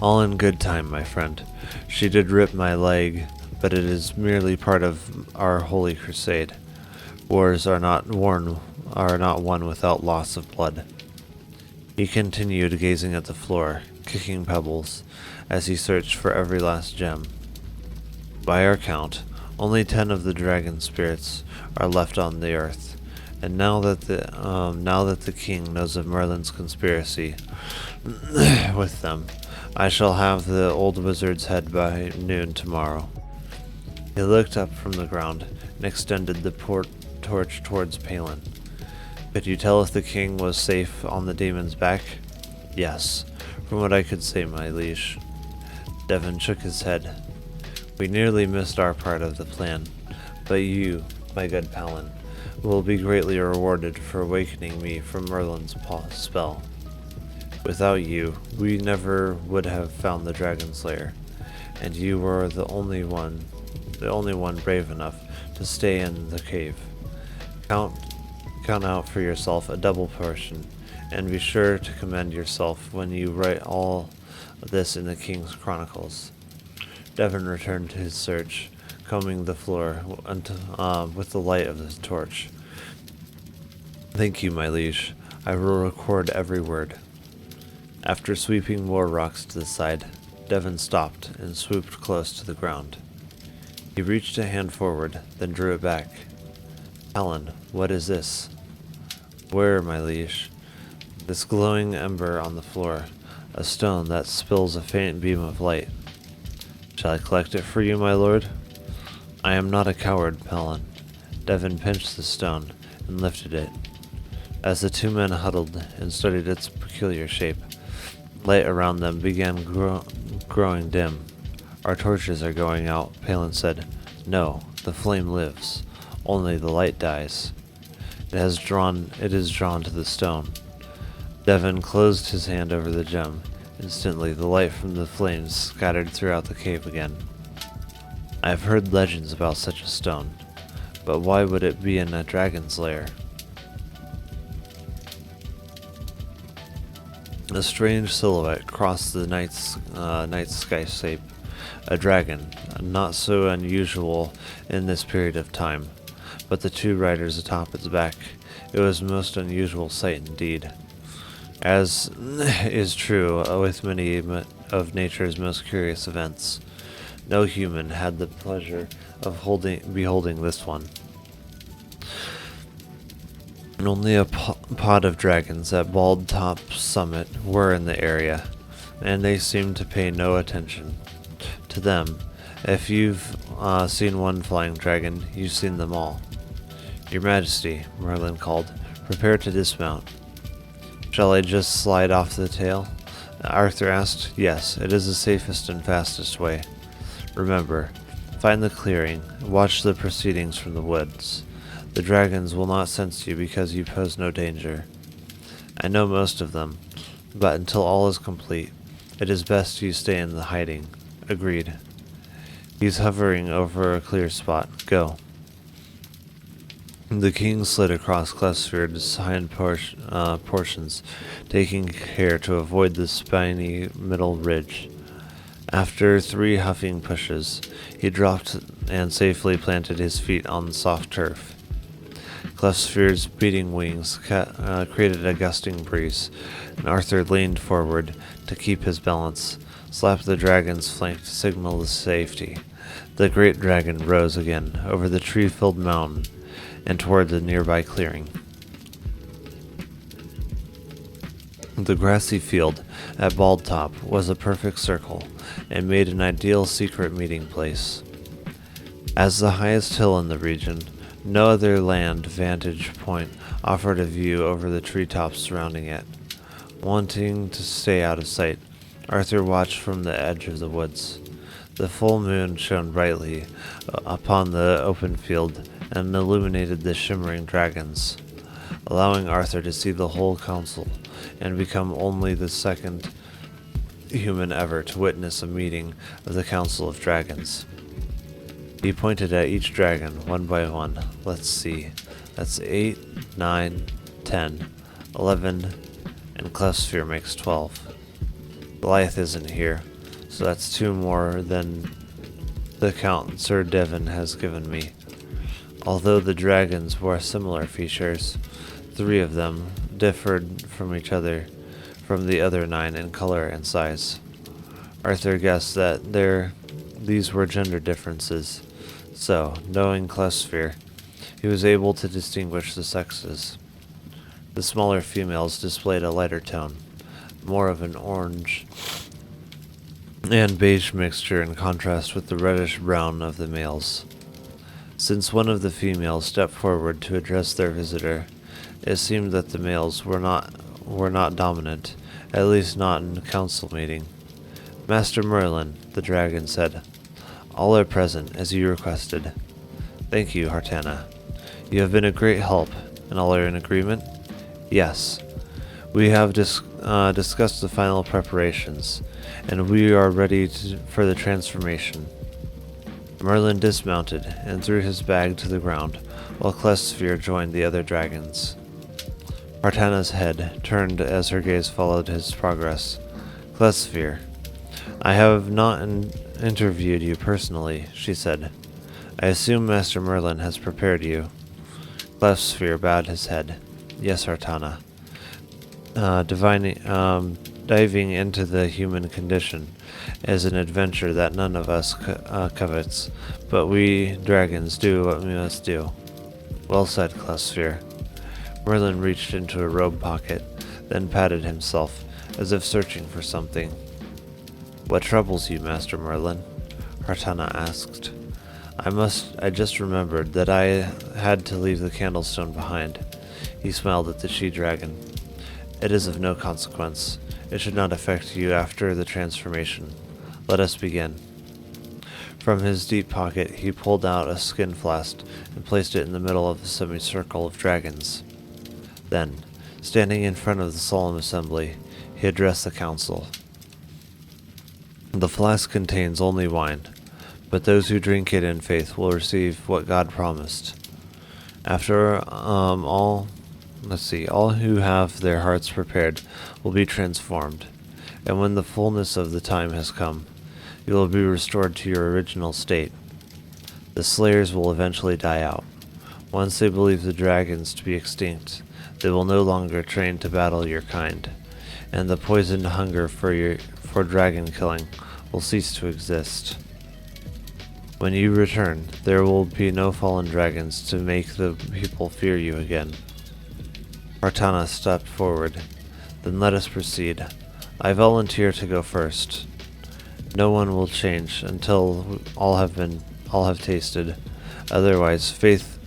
[SPEAKER 1] All in good time, my friend. She did rip my leg, but it is merely part of our holy crusade. Wars are not won without loss of blood." He continued gazing at the floor, kicking pebbles, as he searched for every last gem. "By our count, only 10 of the dragon spirits are left on the earth, and now that the king knows of Merlin's conspiracy with them, I shall have the old wizard's head by noon tomorrow." He looked up from the ground and extended the torch towards Palin. "Could you tell if the king was safe on the demon's back?" "Yes, from what I could say, my liege." Devon shook his head. "We nearly missed our part of the plan, but you, my good Palin, will be greatly rewarded for awakening me from Merlin's spell. Without you, we never would have found the Dragon Slayer, and you were the only one brave enough to stay in the cave. Count out for yourself a double portion, and be sure to commend yourself when you write all this in the King's Chronicles." Devon returned to his search, combing the floor with the light of the torch. "Thank you, my liege. I will record every word." After sweeping more rocks to the side, Devon stopped and swooped close to the ground. He reached a hand forward, then drew it back. "Palin, what is this?" "Where, my liege?" "This glowing ember on the floor, a stone that spills a faint beam of light." "Shall I collect it for you, my lord?" "I am not a coward, Palin." Devon pinched the stone and lifted it. As the two men huddled and studied its peculiar shape, light around them began growing dim. "Our torches are going out," Palin said. "No, the flame lives. Only the light dies. It is drawn to the stone." Devon closed his hand over the gem. Instantly, the light from the flames scattered throughout the cave again. "I have heard legends about such a stone, but why would it be in a dragon's lair?" A strange silhouette crossed the night skyscape. A dragon, not so unusual in this period of time, but the two riders atop its back, it was a most unusual sight indeed. As is true with many of nature's most curious events, no human had the pleasure of beholding this one. And only a pod of dragons at Bald Top's summit were in the area, and they seemed to pay no attention to them. If you've seen one flying dragon, you've seen them all. Your Majesty, Merlin called, prepare to dismount. Shall I just slide off the tail? Arthur asked. Yes, it is the safest and fastest way. Remember, find the clearing, watch the proceedings from the woods. The dragons will not sense you because you pose no danger. I know most of them, but until all is complete, it is best you stay in the hiding. Agreed. He's hovering over a clear spot. Go. The king slid across Castlewood's hind portions, taking care to avoid the spiny middle ridge. After 3 huffing pushes, he dropped and safely planted his feet on the soft turf. Castlewood's beating wings created a gusting breeze, and Arthur leaned forward to keep his balance, slapped the dragon's flank to signal the safety. The great dragon rose again over the tree-filled mountain and toward the nearby clearing. The grassy field at Bald Top was a perfect circle and made an ideal secret meeting place. As the highest hill in the region, no other land vantage point offered a view over the treetops surrounding it. Wanting to stay out of sight, Arthur watched from the edge of the woods. The full moon shone brightly upon the open field and illuminated the shimmering dragons, allowing Arthur to see the whole council and become only the second human ever to witness a meeting of the Council of Dragons. He pointed at each dragon one by one. Let's see. That's 8, 9, 10, 11, and Clefsphere makes 12. Goliath isn't here, so that's 2 more than the count Sir Devon has given me. Although the dragons bore similar features, 3 of them differed from the other 9 in color and size. Arthur guessed that these were gender differences, so, knowing Clefsphere, he was able to distinguish the sexes. The smaller females displayed a lighter tone, more of an orange and beige mixture in contrast with the reddish-brown of the males. Since one of the females stepped forward to address their visitor, it seemed that the males were not dominant, at least not in council meeting. Master Merlin, the dragon said, all are present, as you requested. Thank you, Hartana. You have been a great help, and all are in agreement? Yes. We have discussed the final preparations, and we are ready for the transformation. Merlin dismounted and threw his bag to the ground, while Clefsphere joined the other dragons. Hartana's head turned as her gaze followed his progress. Clefsphere, I have not interviewed you personally, she said. I assume Master Merlin has prepared you. Clefsphere bowed his head. Yes, Hartana. Diving into the human condition is an adventure that none of us covets, but we dragons do what we must do. Well said, Clefsphere. Merlin reached into a robe pocket, then patted himself, as if searching for something. What troubles you, Master Merlin? Hartana asked. I just remembered that I had to leave the candlestone behind. He smiled at the she-dragon. It is of no consequence. It should not affect you after the transformation. Let us begin. From his deep pocket, he pulled out a skin flask and placed it in the middle of the semicircle of dragons. Then, standing in front of the solemn assembly, he addressed the council. The flask contains only wine, but those who drink it in faith will receive what God promised. After all let's see, all who have their hearts prepared will be transformed, and when the fullness of the time has come, you will be restored to your original state. The slayers will eventually die out. Once they believe the dragons to be extinct, they will no longer train to battle your kind, and the poisoned hunger for dragon killing will cease to exist. When you return, there will be no fallen dragons to make the people fear you again. Artana stepped forward. Then let us proceed. I volunteer to go first. No one will change until all have tasted. Otherwise, faith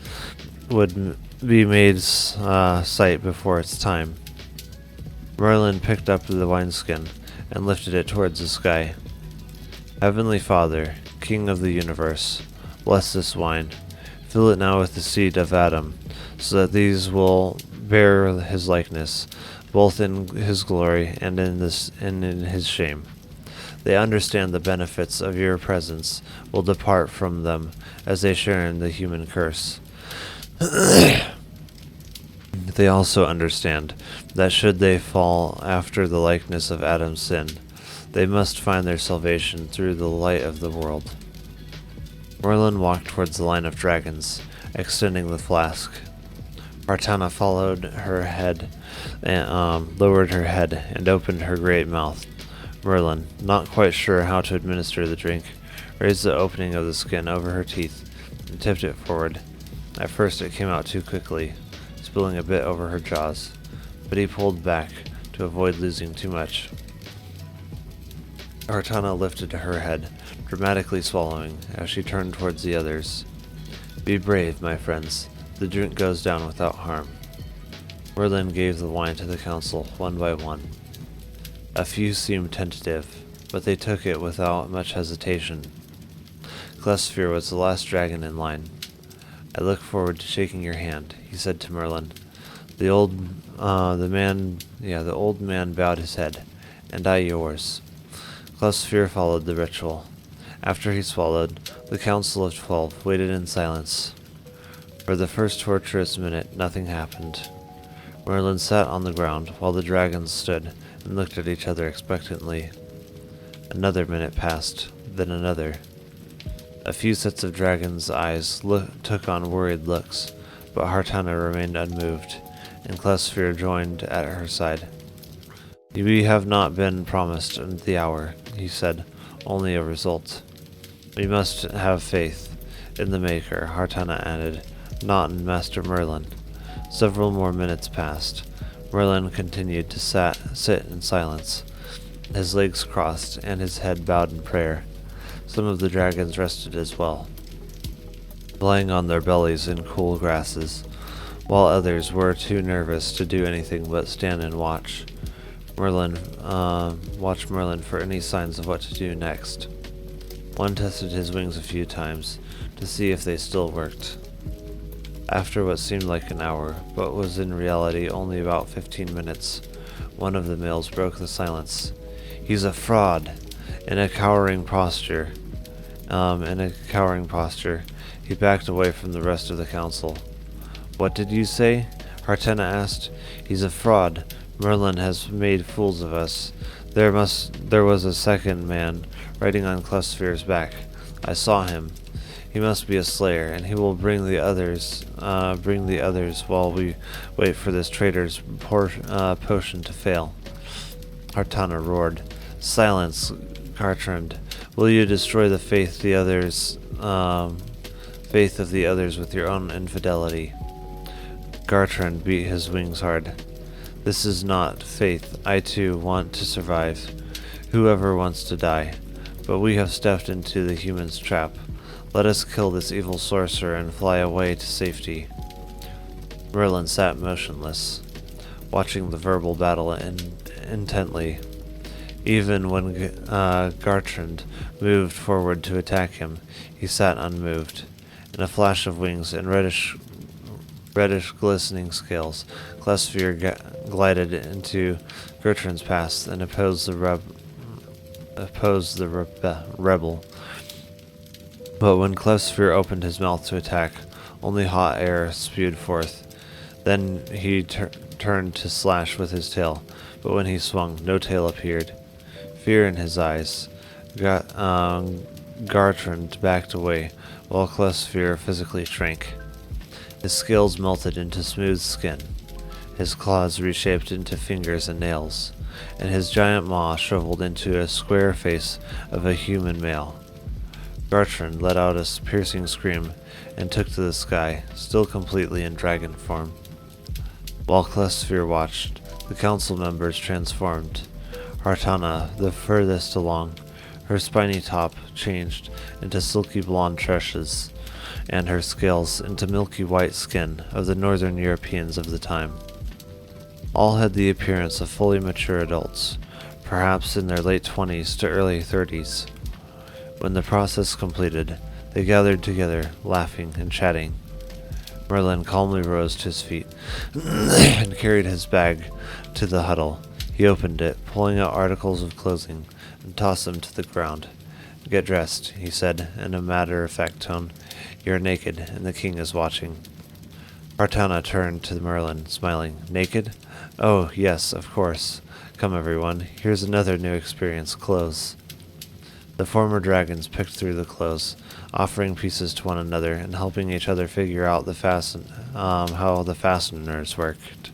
[SPEAKER 1] would be made sight before its time. Merlin picked up the wineskin and lifted it towards the sky. Heavenly Father, King of the universe, bless this wine. Fill it now with the seed of Adam, so that these will bear his likeness, both in his glory and in his shame. They understand the benefits of your presence will depart from them as they share in the human curse. They also understand that should they fall after the likeness of Adam's sin, they must find their salvation through the light of the world. Merlin walked towards the line of dragons, extending the flask. Artana followed her head, and lowered her head, and opened her great mouth. Merlin, not quite sure how to administer the drink, raised the opening of the skin over her teeth and tipped it forward. At first it came out too quickly, spilling a bit over her jaws, but he pulled back to avoid losing too much. Artana lifted her head, dramatically swallowing, as she turned towards the others. Be brave, my friends. The drink goes down without harm. Merlin gave the wine to the council, one by one. A few seemed tentative, but they took it without much hesitation. Clesfir was the last dragon in line. I look forward to shaking your hand, he said to Merlin. The old man bowed his head, and I yours. Clesfir followed the ritual. After he swallowed, the Council of 12 waited in silence. For the first torturous minute, nothing happened. Merlin sat on the ground while the dragons stood and looked at each other expectantly. Another minute passed, then another. A few sets of dragons' eyes took on worried looks, but Hartana remained unmoved, and Clesfir joined at her side. We have not been promised the hour, he said, only a result. We must have faith in the Maker, Hartana added, not in Master Merlin. Several more minutes passed. Merlin continued to sit in silence, his legs crossed and his head bowed in prayer. Some of the dragons rested as well, lying on their bellies in cool grasses, while others were too nervous to do anything but stand and watch. Watch Merlin for any signs of what to do next. One tested his wings a few times to see if they still worked. After what seemed like an hour, but was in reality only about 15 minutes, one of the males broke the silence. He's a fraud! In a cowering posture, he backed away from the rest of the council. What did you say? Hartana asked. He's a fraud. Merlin has made fools of us. There was a second man riding on Clesfir's back. I saw him. He must be a slayer, and he will bring the others while we wait for this traitor's potion to fail. Hartana roared. Silence, Gartrand. Will you destroy the faith of the others with your own infidelity? Gartrand beat his wings hard. This is not faith. I too want to survive. Whoever wants to die. But we have stepped into the human's trap. Let us kill this evil sorcerer and fly away to safety. Merlin sat motionless, watching the verbal battle intently. Even when Gartrand moved forward to attack him, he sat unmoved. In a flash of wings and reddish glistening scales, Clesfir glided into Gertrude's path and opposed the rebel. But when Clesfir opened his mouth to attack, only hot air spewed forth. Then he turned to slash with his tail, but when he swung, no tail appeared. Fear in his eyes, Gartrand backed away, while Clesfear physically shrank. His scales melted into smooth skin, his claws reshaped into fingers and nails, and his giant maw shriveled into a square face of a human male. Gartrand let out a piercing scream and took to the sky, still completely in dragon form. While Clesfear watched, the council members transformed. Hartana, the furthest along, her spiny top changed into silky blonde tresses, and her scales into milky white skin of the northern Europeans of the time. All had the appearance of fully mature adults, perhaps in their late 20s to early 30s. When the process completed, they gathered together, laughing and chatting. Merlin calmly rose to his feet and carried his bag to the huddle. He opened it, pulling out articles of clothing, and tossed them to the ground. "Get dressed," he said in a matter-of-fact tone. "You're naked, and the king is watching." Hartana turned to Merlin, smiling. "Naked? Oh, yes, of course. Come, everyone. Here's another new experience, clothes." The former dragons picked through the clothes, offering pieces to one another and helping each other figure out how the fasteners worked.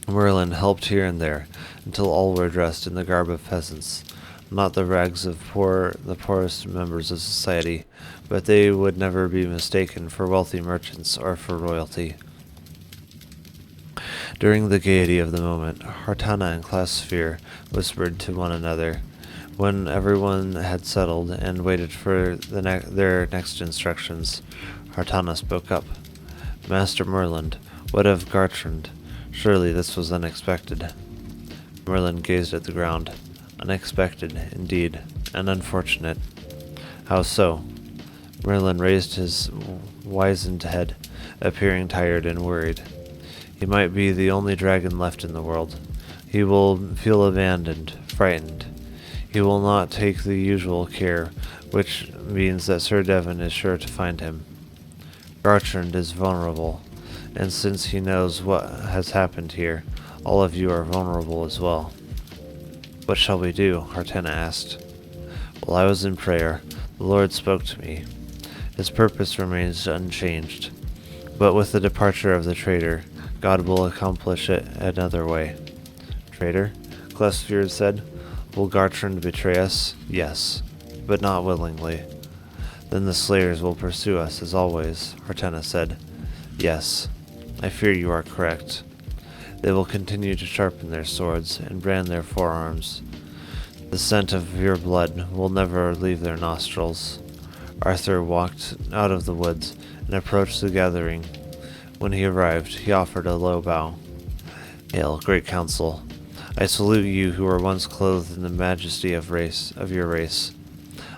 [SPEAKER 1] Merlin helped here and there, until all were dressed in the garb of peasants, not the rags of the poorest members of society, but they would never be mistaken for wealthy merchants or for royalty. During the gaiety of the moment, Hartana and Clesfear whispered to one another. When everyone had settled and waited for their next instructions, Hartana spoke up. "Master Merlin, what of Gartrand? Surely this was unexpected." Merlin gazed at the ground. "Unexpected, indeed, and unfortunate." "How so?" Merlin raised his wizened head, appearing tired and worried. "He might be the only dragon left in the world. He will feel abandoned, frightened. He will not take the usual care, which means that Sir Devon is sure to find him. Gartrand is vulnerable, and since he knows what has happened here, all of you are vulnerable as well." "What shall we do?" Hartana asked. "While I was in prayer, the Lord spoke to me. His purpose remains unchanged, but with the departure of the traitor, God will accomplish it another way." "Traitor?" Clesfear said. "Will Gartrand betray us?" "Yes, but not willingly." "Then the slayers will pursue us as always," Hartana said. "Yes, I fear you are correct. They will continue to sharpen their swords and brand their forearms. The scent of your blood will never leave their nostrils." Arthur walked out of the woods and approached the gathering. When he arrived, he offered a low bow. "Hail, great council. I salute you who were once clothed in the majesty of your race.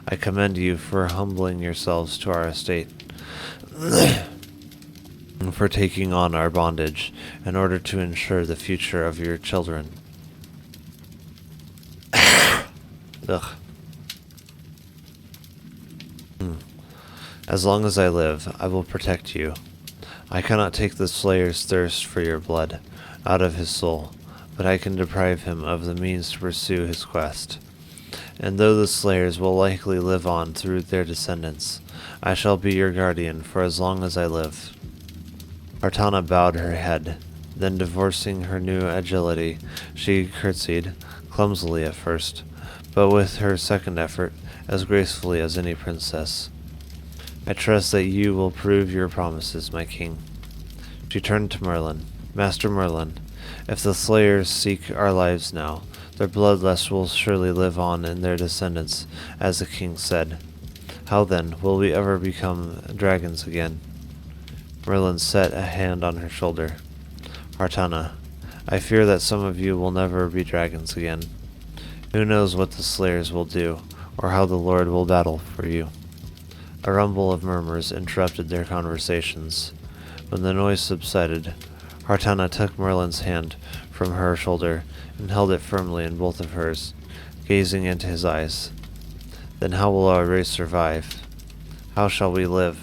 [SPEAKER 1] I commend you for humbling yourselves to our estate, and for taking on our bondage in order to ensure the future of your children." Ugh. "As long as I live, I will protect you. I cannot take the Slayer's thirst for your blood out of his soul, but I can deprive him of the means to pursue his quest. And though the Slayers will likely live on through their descendants, I shall be your guardian for as long as I live." Hartana bowed her head, then divorcing her new agility, she curtsied, clumsily at first, but with her second effort, as gracefully as any princess. "I trust that you will prove your promises, my king." She turned to Merlin. "Master Merlin, if the Slayers seek our lives now, their bloodlust will surely live on in their descendants, as the king said. How then will we ever become dragons again?" Merlin set a hand on her shoulder. "Hartana, I fear that some of you will never be dragons again. Who knows what the Slayers will do, or how the Lord will battle for you." A rumble of murmurs interrupted their conversations. When the noise subsided, Hartana took Merlin's hand from her shoulder and held it firmly in both of hers, gazing into his eyes. "Then how will our race survive? How shall we live?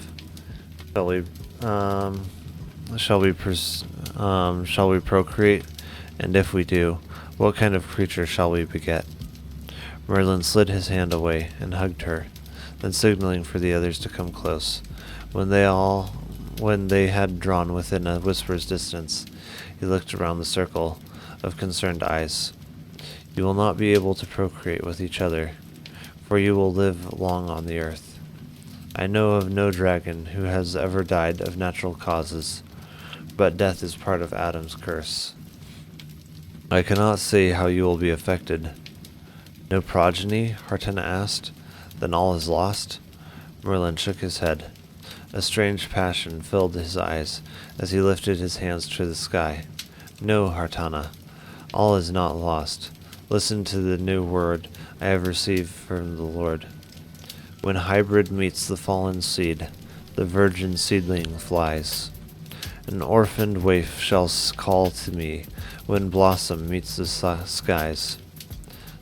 [SPEAKER 1] shall we procreate? And if we do, what kind of creature shall we beget? Merlin slid his hand away and hugged her, then signaling for the others to come close. When they had drawn within a whisper's distance, he looked around the circle of concerned eyes. You will not be able to procreate with each other, for you will live long on the earth. I know of no dragon who has ever died of natural causes, but death is part of Adam's curse. I cannot say how you will be affected. No progeny? Hartana asked. Then all is lost? Merlin shook his head. A strange passion filled his eyes as he lifted his hands to the sky. No, Hartana, all is not lost. Listen to the new word I have received from the Lord. When hybrid meets the fallen seed, the virgin seedling flies. An orphaned waif shall call to me when blossom meets the skies.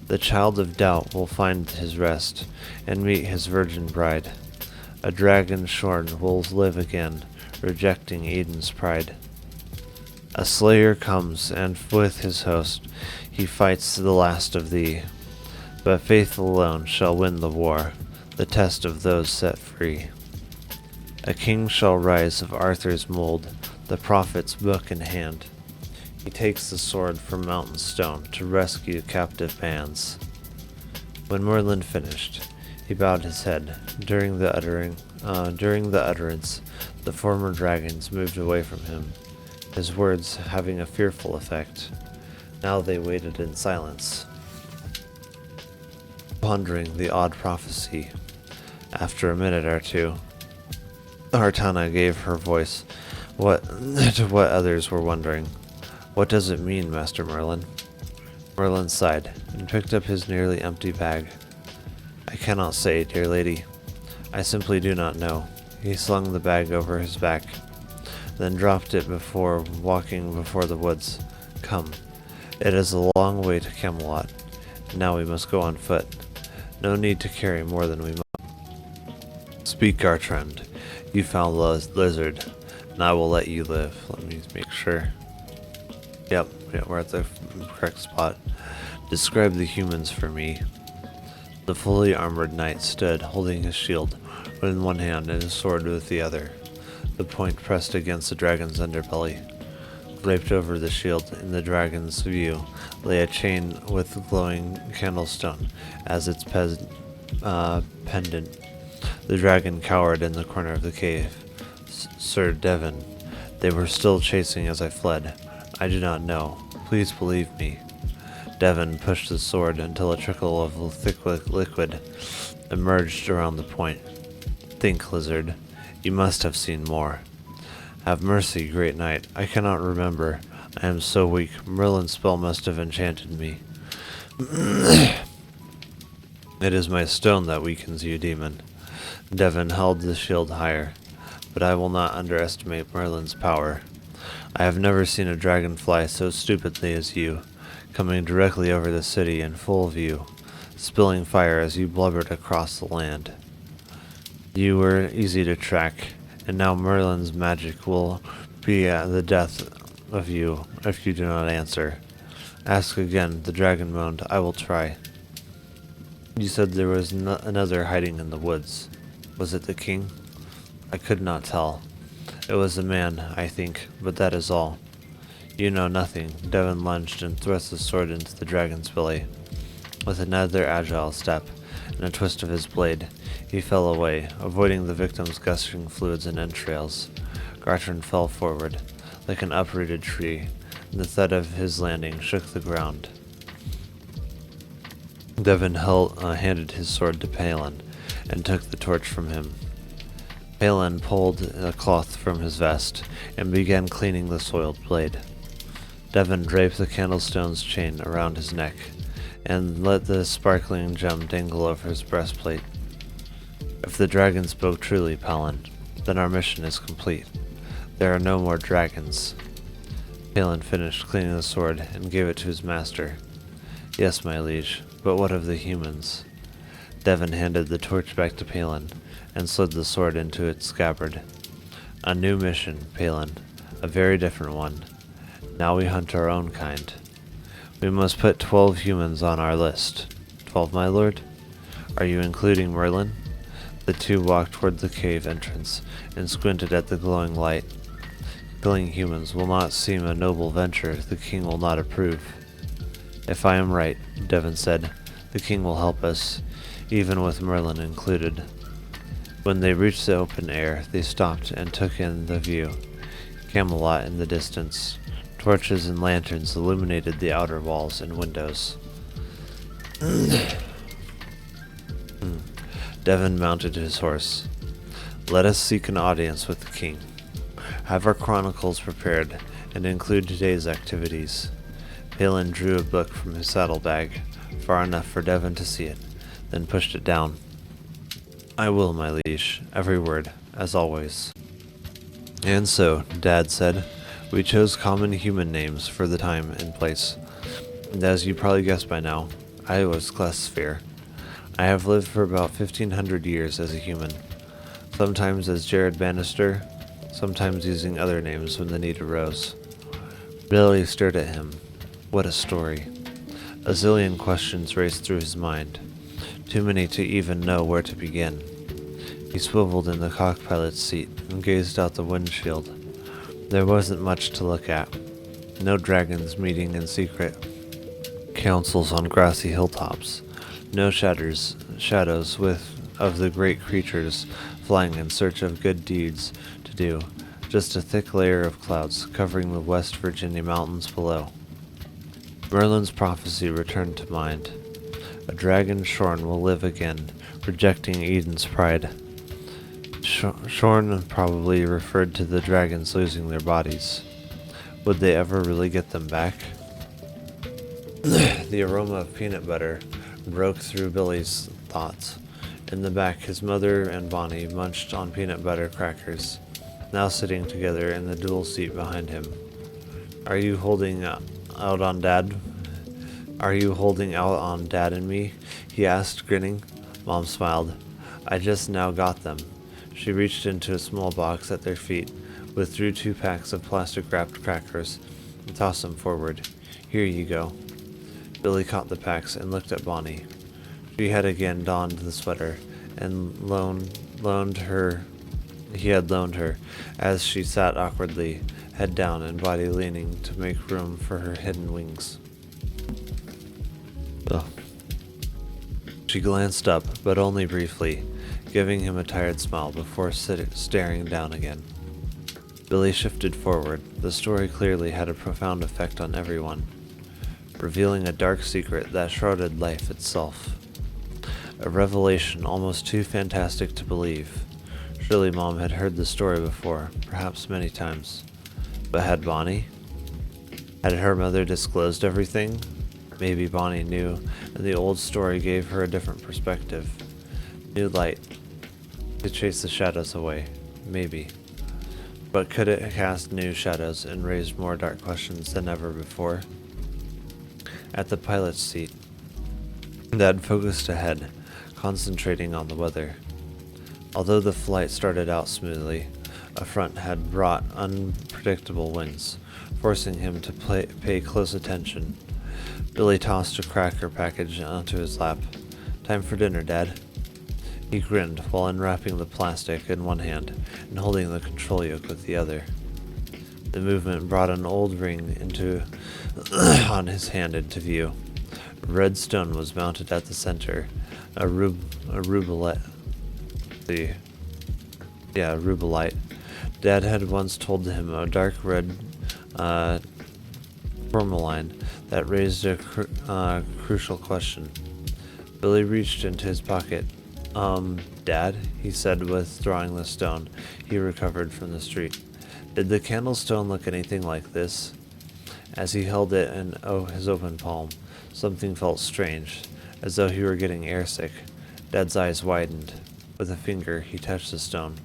[SPEAKER 1] The child of doubt will find his rest and meet his virgin bride. A dragon shorn will live again, rejecting Eden's pride. A slayer comes, and with his host he fights the last of thee. But faith alone shall win the war, the test of those set free. A king shall rise of Arthur's mold, the prophet's book in hand. He takes the sword from mountain stone to rescue captive bands. When Merlin finished, he bowed his head. During the utterance, the former dragons moved away from him, his words having a fearful effect. Now they waited in silence, pondering the odd prophecy. After a minute or two, Hartana gave her voice to what others were wondering. What does it mean, Master Merlin? Merlin sighed and picked up his nearly empty bag. I cannot say, dear lady. I simply do not know. He slung the bag over his back, then dropped it before walking before the woods. Come, it is a long way to Camelot. Now we must go on foot. No need to carry more than we must. Speak, Gartrand, you foul lizard, and I will let you live. Let me make sure. Yep, we're at the correct spot. Describe the humans for me. The fully armored knight stood, holding his shield with one hand and his sword with the other, the point pressed against the dragon's underbelly. Draped over the shield, in the dragon's view, lay a chain with glowing candlestone as its pendant. The dragon cowered in the corner of the cave. Sir Devon, they were still chasing as I fled. I do not know. Please believe me. Devon pushed the sword until a trickle of thick liquid emerged around the point. Think, lizard. You must have seen more. Have mercy, great knight. I cannot remember. I am so weak. Merlin's spell must have enchanted me. It is my stone that weakens you, demon. Devon held the shield higher. But I will not underestimate Merlin's power. I have never seen a dragon fly so stupidly as you, coming directly over the city in full view, spilling fire as you blubbered across the land. You were easy to track, and now Merlin's magic will be the death of you if you do not answer. Ask again, the dragon moaned. I will try. You said there was another hiding in the woods. Was it the king? I could not tell. It was a man, I think, but that is all. You know nothing. Devon lunged and thrust the sword into the dragon's belly. With another agile step and a twist of his blade, he fell away, avoiding the victim's gushing fluids and entrails. Gartran fell forward, like an uprooted tree, and the thud of his landing shook the ground. Devon handed his sword to Palin, and took the torch from him. Palin pulled a cloth from his vest, and began cleaning the soiled blade. Devon draped the candlestone's chain around his neck, and let the sparkling gem dangle over his breastplate. If the dragon spoke truly, Palin, then our mission is complete. There are no more dragons. Palin finished cleaning the sword and gave it to his master. Yes, my liege, but what of the humans? Devon handed the torch back to Palin, and slid the sword into its scabbard. A new mission, Palin. A very different one. Now we hunt our own kind. We must put 12 humans on our list. 12, my lord? Are you including Merlin? The two walked toward the cave entrance and squinted at the glowing light. Killing humans will not seem a noble venture. The king will not approve. If I am right, Devon said, the king will help us, even with Merlin included. When they reached the open air, they stopped and took in the view. Camelot in the distance. Torches and lanterns illuminated the outer walls and windows. Devon mounted his horse. Let us seek an audience with the king. Have our chronicles prepared and include today's activities. Palin drew a book from his saddlebag, far enough for Devon to see it, then pushed it down. I will, my liege, every word, as always. And so, Dad said, we chose common human names for the time and place. And as you probably guessed by now, I was Clasphere. I have lived for about 1500 years as a human, sometimes as Jared Bannister, sometimes using other names when the need arose. Billy stared at him. What a story. A zillion questions raced through his mind, too many to even know where to begin. He swiveled in the cockpilot's seat and gazed out the windshield. There wasn't much to look at. No dragons meeting in secret councils on grassy hilltops. No shadows of the great creatures flying in search of good deeds to do. Just a thick layer of clouds covering the West Virginia mountains below. Merlin's prophecy returned to mind. A dragon shorn will live again, rejecting Eden's pride. Shorn probably referred to the dragons losing their bodies. Would they ever really get them back? The aroma of peanut butter broke through Billy's thoughts. In the back, his mother and Bonnie munched on peanut butter crackers, now sitting together in the dual seat behind him. Are you holding out on Dad? Are you holding out on Dad and me? He asked, grinning. Mom smiled. I just now got them. She reached into a small box at their feet, withdrew 2 packs of plastic-wrapped crackers, and tossed them forward. Here you go. Billy caught the packs and looked at Bonnie. She had again donned the sweater, and he had loaned her, as she sat awkwardly, head down and body leaning to make room for her hidden wings. Ugh. She glanced up, but only briefly, giving him a tired smile before staring down again. Billy shifted forward. The story clearly had a profound effect on everyone, revealing a dark secret that shrouded life itself. A revelation almost too fantastic to believe. Surely Mom had heard the story before, perhaps many times. But had Bonnie? Had her mother disclosed everything? Maybe Bonnie knew, and the old story gave her a different perspective. New light to chase the shadows away. Maybe. But could it cast new shadows and raise more dark questions than ever before? At the pilot's seat, Dad focused ahead, concentrating on the weather. Although the flight started out smoothly, a front had brought unpredictable winds, forcing him to pay close attention. Billy tossed a cracker package onto his lap. Time for dinner, Dad. He grinned while unwrapping the plastic in one hand and holding the control yoke with the other. The movement brought an old ring on his hand into view. A red stone was mounted at the center, a rubellite. Dad had once told him a dark red tourmaline that raised a crucial question. Billy reached into his pocket. Dad, he said, withdrawing the stone he recovered from the street. Did the candlestone look anything like this? As he held it in his open palm, something felt strange, as though he were getting airsick. Dad's eyes widened. With a finger, he touched the stone,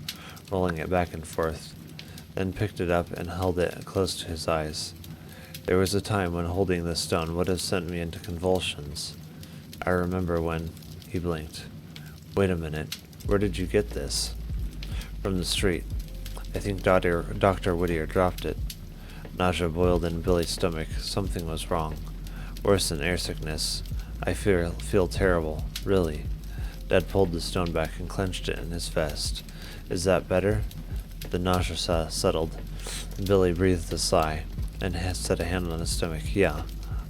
[SPEAKER 1] rolling it back and forth, then picked it up and held it close to his eyes. There was a time when holding this stone would have sent me into convulsions. I remember when he blinked. Wait a minute, where did you get this? From the street. I think Dr. Whittier dropped it. Nausea boiled in Billy's stomach. Something was wrong. Worse than air sickness. I feel terrible, really. Dad pulled the stone back and clenched it in his vest. Is that better? The nausea settled. Billy breathed a sigh and set a hand on his stomach. Yeah,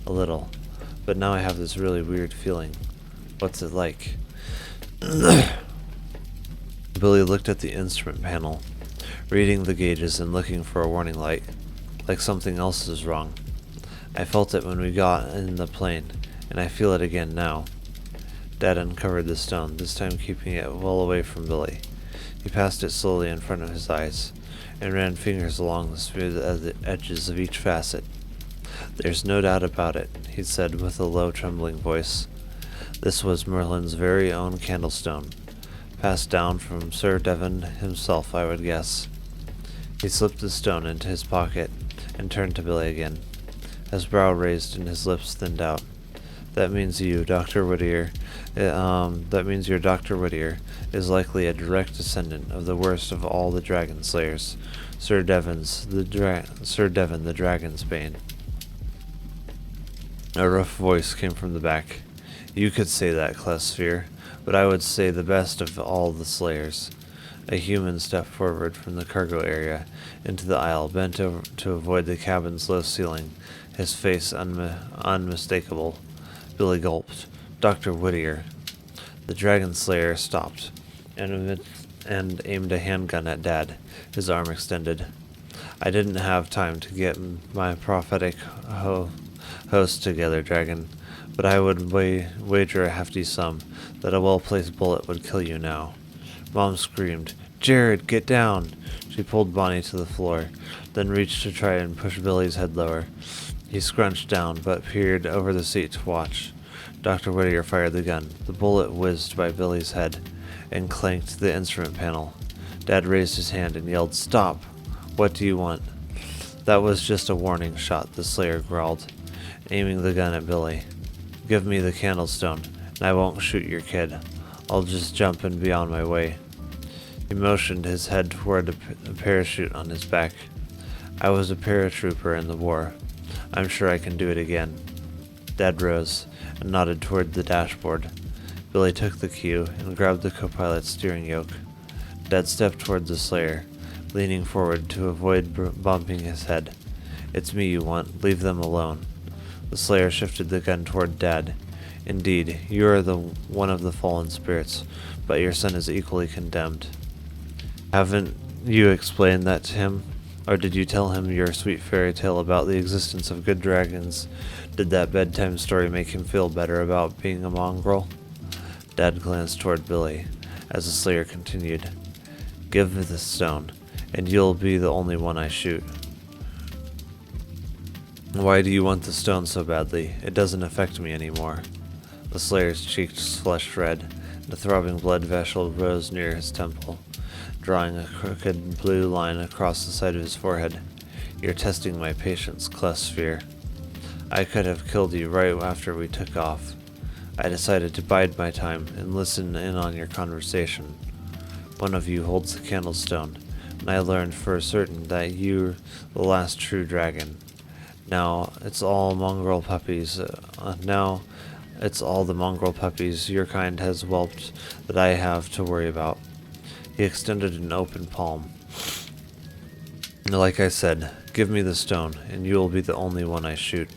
[SPEAKER 1] a little. But now I have this really weird feeling. What's it like? Billy looked at the instrument panel, reading the gauges and looking for a warning light. Like something else is wrong. I felt it when we got in the plane, and I feel it again now. Dad uncovered the stone, this time keeping it well away from Billy. He passed it slowly in front of his eyes, and ran fingers along the smooth edges of each facet. There's no doubt about it, he said with a low, trembling voice. This was Merlin's very own candlestone, passed down from Sir Devon himself, I would guess. He slipped the stone into his pocket and turned to Billy again. His brow raised and his lips thinned out. That means you, Dr. Whittier. That means your Dr. Whittier is likely a direct descendant of the worst of all the dragon slayers, Sir Devon the Dragon's Bane. A rough voice came from the back. You could say that, Clesphere, but I would say the best of all the slayers. A human stepped forward from the cargo area into the aisle, bent over to avoid the cabin's low ceiling, his face unmistakable. Billy gulped. Dr. Whittier. The dragon slayer stopped and aimed a handgun at Dad, his arm extended. I didn't have time to get my prophetic host together, Dragon, but I would wager a hefty sum that a well-placed bullet would kill you now. Mom screamed, Jared, get down! She pulled Bonnie to the floor, then reached to try and push Billy's head lower. He scrunched down, but peered over the seat to watch. Dr. Whittier fired the gun. The bullet whizzed by Billy's head and clanked to the instrument panel. Dad raised his hand and yelled, Stop! What do you want? That was just a warning shot, the slayer growled, aiming the gun at Billy. Give me the candlestone, and I won't shoot your kid. I'll just jump and be on my way. He motioned his head toward a parachute on his back. I was a paratrooper in the war. I'm sure I can do it again. Dad rose and nodded toward the dashboard. Billy took the cue and grabbed the co-pilot's steering yoke. Dad stepped toward the slayer, leaning forward to avoid bumping his head. It's me you want. Leave them alone. The slayer shifted the gun toward Dad. Indeed, you are the one of the fallen spirits, but your son is equally condemned. Haven't you explained that to him? Or did you tell him your sweet fairy tale about the existence of good dragons? Did that bedtime story make him feel better about being a mongrel? Dad glanced toward Billy as the slayer continued. Give the stone, and you'll be the only one I shoot. Why do you want the stone so badly? It doesn't affect me anymore. The slayer's cheeks flushed red, and a throbbing blood vessel rose near his temple, drawing a crooked blue line across the side of his forehead. You're testing my patience, Clesphere. I could have killed you right after we took off. I decided to bide my time and listen in on your conversation. One of you holds the candlestone, and I learned for certain that you're the last true dragon. Now it's all the mongrel puppies your kind has whelped that I have to worry about. He extended an open palm. Like I said, give me the stone, and you will be the only one I shoot.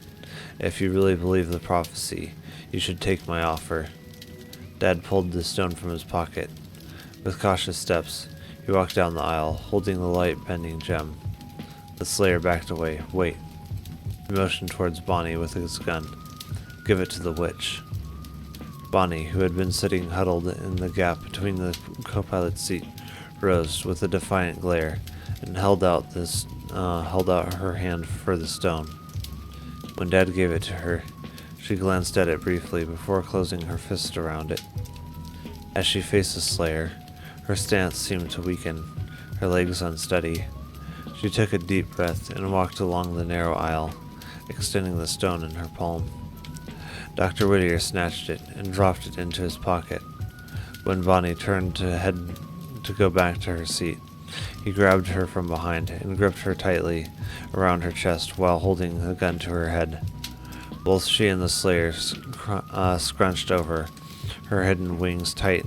[SPEAKER 1] If you really believe the prophecy, you should take my offer. Dad pulled the stone from his pocket. With cautious steps, he walked down the aisle, holding the light-bending gem. The slayer backed away. Wait. He motioned towards Bonnie with his gun. Give it to the witch. Bonnie, who had been sitting huddled in the gap between the co-pilot's seat, rose with a defiant glare and held out her hand for the stone. When Dad gave it to her, she glanced at it briefly before closing her fist around it. As she faced the slayer, her stance seemed to weaken, her legs unsteady. She took a deep breath and walked along the narrow aisle, extending the stone in her palm. Dr. Whittier snatched it and dropped it into his pocket. When Bonnie turned to head to go back to her seat, He grabbed her from behind and gripped her tightly around her chest while holding the gun to her head. Both she and the Slayer scrunched over, her head and wings tight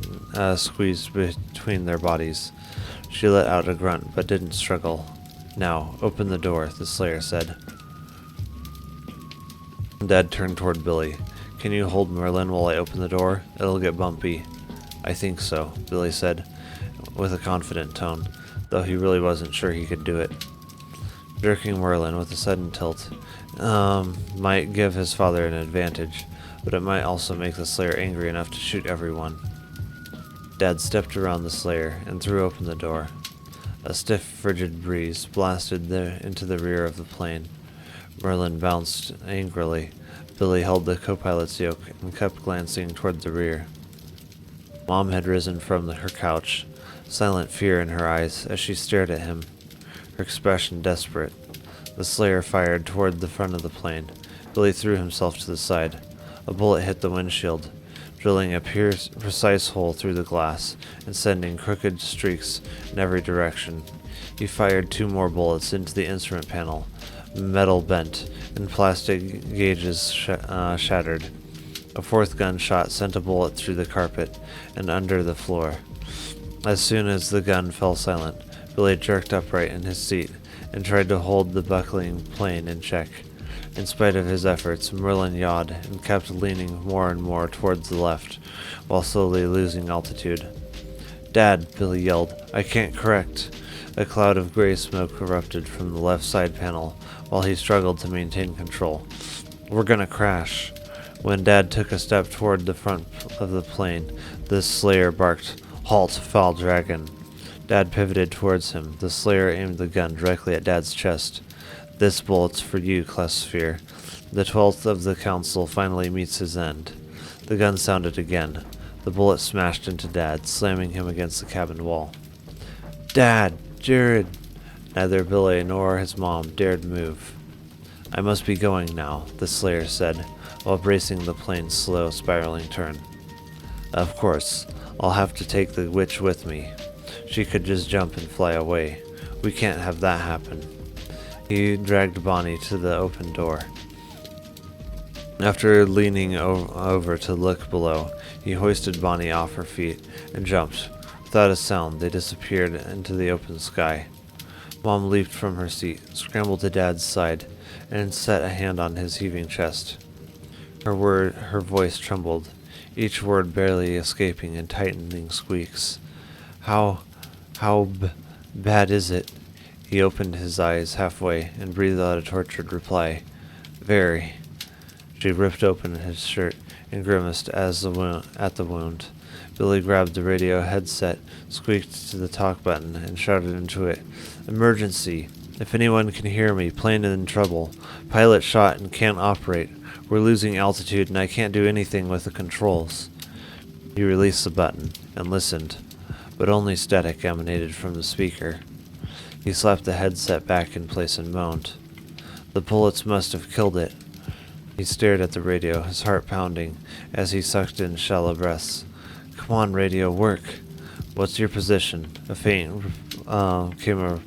[SPEAKER 1] squeezed between their bodies. She let out a grunt but didn't struggle. "Now, open the door," the Slayer said. Dad turned toward Billy. "Can you hold Merlin while I open the door? It'll get bumpy." "I think so," Billy said, with a confident tone, though he really wasn't sure he could do it. Jerking Merlin with a sudden tilt might give his father an advantage, but it might also make the Slayer angry enough to shoot everyone. Dad stepped around the Slayer and threw open the door. A stiff, frigid breeze blasted into the rear of the plane. Merlin bounced angrily. Billy held the co-pilot's yoke and kept glancing toward the rear. Mom had risen from her couch, silent fear in her eyes as she stared at him, her expression desperate. The Slayer fired toward the front of the plane. Billy threw himself to the side. A bullet hit the windshield, drilling a precise hole through the glass and sending crooked streaks in every direction. He fired 2 more bullets into the instrument panel. Metal bent, and plastic gauges shattered. A 4th gunshot sent a bullet through the carpet and under the floor. As soon as the gun fell silent, Billy jerked upright in his seat and tried to hold the buckling plane in check. In spite of his efforts, Merlin yawed and kept leaning more and more towards the left, while slowly losing altitude. "Dad," Billy yelled, "I can't correct." A cloud of gray smoke erupted from the left side panel while he struggled to maintain control. "We're gonna crash." When Dad took a step toward the front of the plane, the Slayer barked, "Halt, foul dragon." Dad pivoted towards him. The Slayer aimed the gun directly at Dad's chest. "This bullet's for you, Clesphere. The 12th of the council finally meets his end." The gun sounded again. The bullet smashed into Dad, slamming him against the cabin wall. "Dad! Jared!" Neither Billy nor his mom dared move. "I must be going now," the Slayer said, while bracing the plane's slow, spiraling turn. "Of course, I'll have to take the witch with me. She could just jump and fly away. We can't have that happen." He dragged Bonnie to the open door. After leaning over to look below, he hoisted Bonnie off her feet and jumped. Without a sound, they disappeared into the open sky. Mom leaped from her seat, scrambled to Dad's side, and set a hand on his heaving chest. Her voice trembled, each word barely escaping in tightening squeaks. How bad is it?" He opened his eyes halfway and breathed out a tortured reply. "Very." She ripped open his shirt and grimaced at the wound. Billy grabbed the radio headset, squeaked to the talk button, and shouted into it, "Emergency! If anyone can hear me, plane in trouble. Pilot shot and can't operate. We're losing altitude and I can't do anything with the controls." He released the button and listened, but only static emanated from the speaker. He slapped the headset back in place and moaned. The bullets must have killed it. He stared at the radio, his heart pounding, as he sucked in shallow breaths. "Come on, radio, work. What's your position?" Came a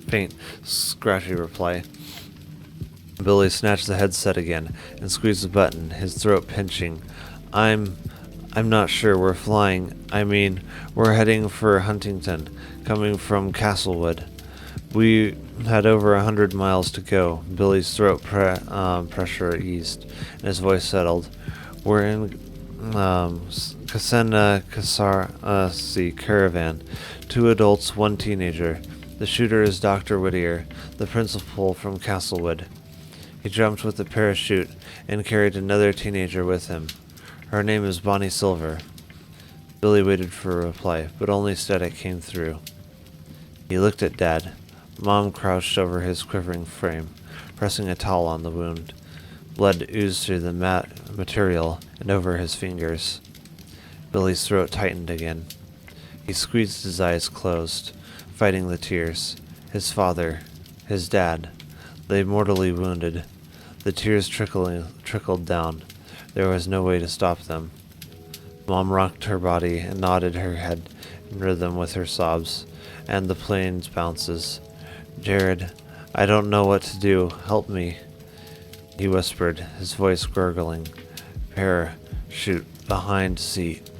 [SPEAKER 1] faint, scratchy reply. Billy snatched the headset again and squeezed the button, his throat pinching. I'm not sure. We're flying. We're heading for Huntington, coming from Castlewood. We had over 100 miles to go." Billy's throat pressure eased, and his voice settled. "We're in Kasena Kasarasi caravan. 2 adults, 1 teenager. The shooter is Dr. Whittier, the principal from Castlewood." He jumped with a parachute and carried another teenager with him. "Her name is Bonnie Silver." Billy waited for a reply, but only static came through. He looked at Dad. Mom crouched over his quivering frame, pressing a towel on the wound. Blood oozed through the material and over his fingers. Billy's throat tightened again. He squeezed his eyes closed, fighting the tears. His father, his dad, lay mortally wounded. The tears trickled down. There was no way to stop them. Mom rocked her body and nodded her head in rhythm with her sobs and the plane's bounces. "Jared, I don't know what to do. Help me," he whispered, his voice gurgling. "Parachute behind seat.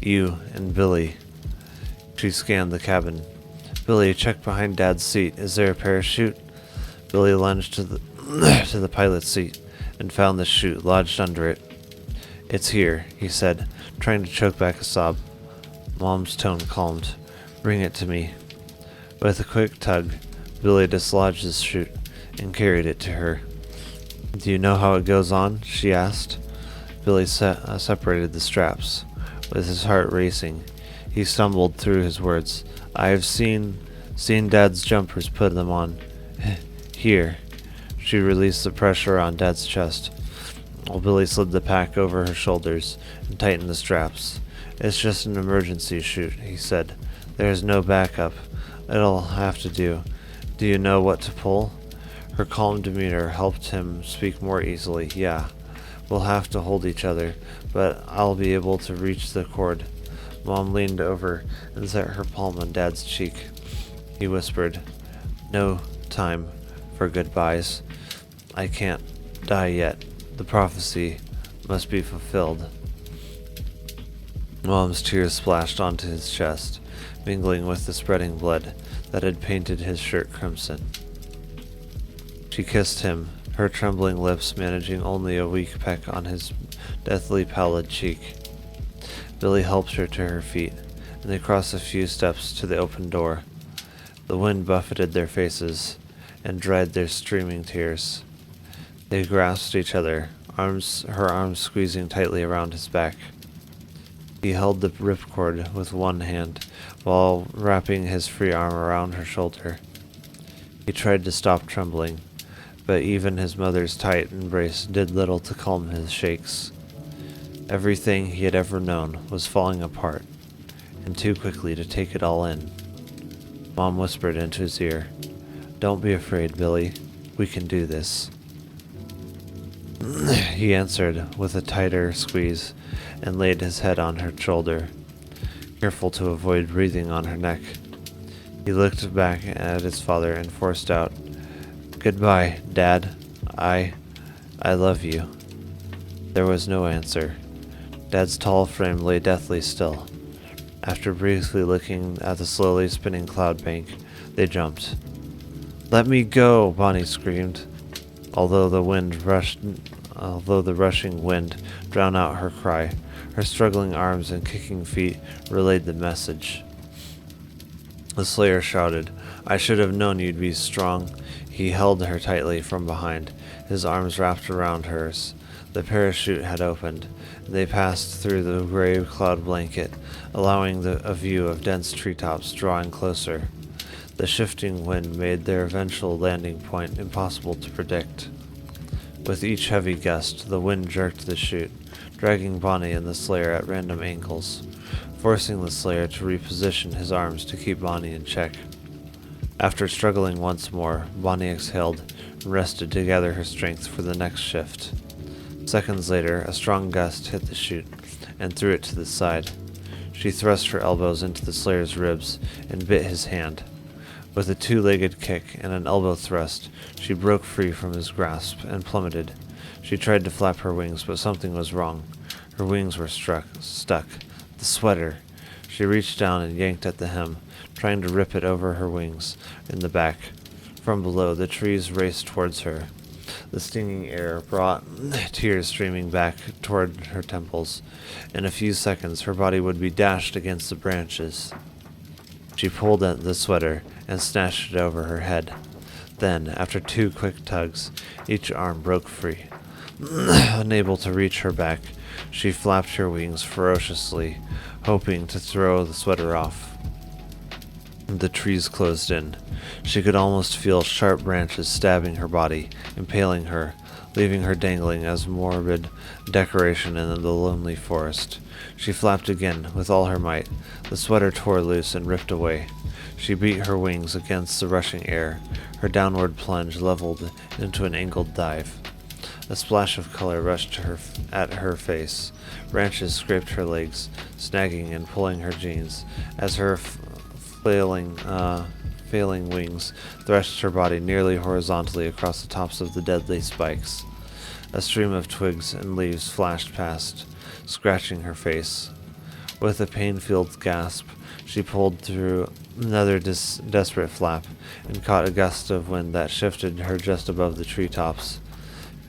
[SPEAKER 1] You and Billy." She scanned the cabin. "Billy, check behind Dad's seat. Is there a parachute?" Billy lunged to the to the pilot's seat and found the chute lodged under it. "It's here," he said, trying to choke back a sob. Mom's tone calmed. "Bring it to me." With a quick tug, Billy dislodged the chute and carried it to her. "Do you know how it goes on?" she asked. Billy separated the straps. With his heart racing, he stumbled through his words. "I have seen Dad's jumpers put them on. Here." She released the pressure on Dad's chest, while Billy slid the pack over her shoulders and tightened the straps. "It's just an emergency chute," he said. "There's no backup. It'll have to do. Do you know what to pull?" Her calm demeanor helped him speak more easily. "Yeah, we'll have to hold each other, but I'll be able to reach the cord." Mom leaned over and set her palm on Dad's cheek. He whispered, "No time for goodbyes. I can't die yet. The prophecy must be fulfilled." Mom's tears splashed onto his chest, mingling with the spreading blood that had painted his shirt crimson. She kissed him, her trembling lips managing only a weak peck on his deathly pallid cheek. Billy helped her to her feet, and they crossed a few steps to the open door. The wind buffeted their faces and dried their streaming tears. They grasped each other, her arms squeezing tightly around his back. He held the ripcord with one hand, while wrapping his free arm around her shoulder. He tried to stop trembling, but even his mother's tight embrace did little to calm his shakes. Everything he had ever known was falling apart, and too quickly to take it all in. Mom whispered into his ear, "Don't be afraid, Billy. We can do this." He answered with a tighter squeeze and laid his head on her shoulder, careful to avoid breathing on her neck. He looked back at his father and forced out, "Goodbye, Dad. I love you." There was no answer. Dad's tall frame lay deathly still. After briefly looking at the slowly spinning cloud bank, they jumped. "Let me go!" Bonnie screamed, although the rushing wind drowned out her cry. Her struggling arms and kicking feet relayed the message. The Slayer shouted, "I should have known you'd be strong." He held her tightly from behind, his arms wrapped around hers. The parachute had opened, and they passed through the gray cloud blanket, allowing a view of dense treetops drawing closer. The shifting wind made their eventual landing point impossible to predict. With each heavy gust, the wind jerked the chute, dragging Bonnie and the Slayer at random angles, forcing the Slayer to reposition his arms to keep Bonnie in check. After struggling once more, Bonnie exhaled and rested to gather her strength for the next shift. Seconds later, a strong gust hit the chute and threw it to the side. She thrust her elbows into the Slayer's ribs and bit his hand. With a two-legged kick and an elbow thrust, she broke free from his grasp and plummeted. She tried to flap her wings, but something was wrong. Her wings were stuck. The sweater! She reached down and yanked at the hem, trying to rip it over her wings in the back. From below, the trees raced towards her. The stinging air brought tears streaming back toward her temples. In a few seconds, her body would be dashed against the branches. She pulled at the sweater and snatched it over her head. Then, after two quick tugs, each arm broke free. Unable to reach her back, she flapped her wings ferociously, hoping to throw the sweater off. The trees closed in. She could almost feel sharp branches stabbing her body, impaling her, leaving her dangling as morbid decoration in the lonely forest. She flapped again with all her might. The sweater tore loose and ripped away. She beat her wings against the rushing air, her downward plunge leveled into an angled dive. A splash of color rushed at her face. Branches scraped her legs, snagging and pulling her jeans, as her failing wings threshed her body nearly horizontally across the tops of the deadly spikes. A stream of twigs and leaves flashed past, scratching her face. With a pain-filled gasp, she pulled through another desperate flap and caught a gust of wind that shifted her just above the treetops.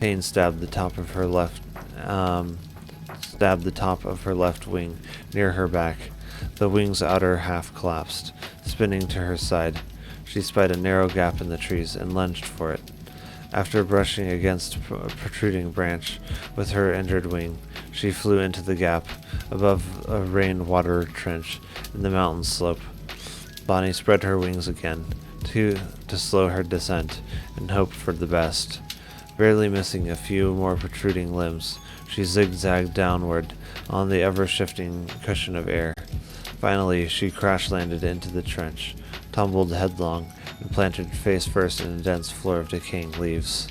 [SPEAKER 1] Pain stabbed the top of her left wing near her back. The wing's outer half collapsed, spinning to her side. She spied a narrow gap in the trees and lunged for it. After brushing against a protruding branch with her injured wing, she flew into the gap above a rain-water trench in the mountain slope. Bonnie spread her wings again to slow her descent and hoped for the best. Barely missing a few more protruding limbs, she zigzagged downward on the ever-shifting cushion of air. Finally, she crash-landed into the trench, tumbled headlong, and planted face first in a dense floor of decaying leaves.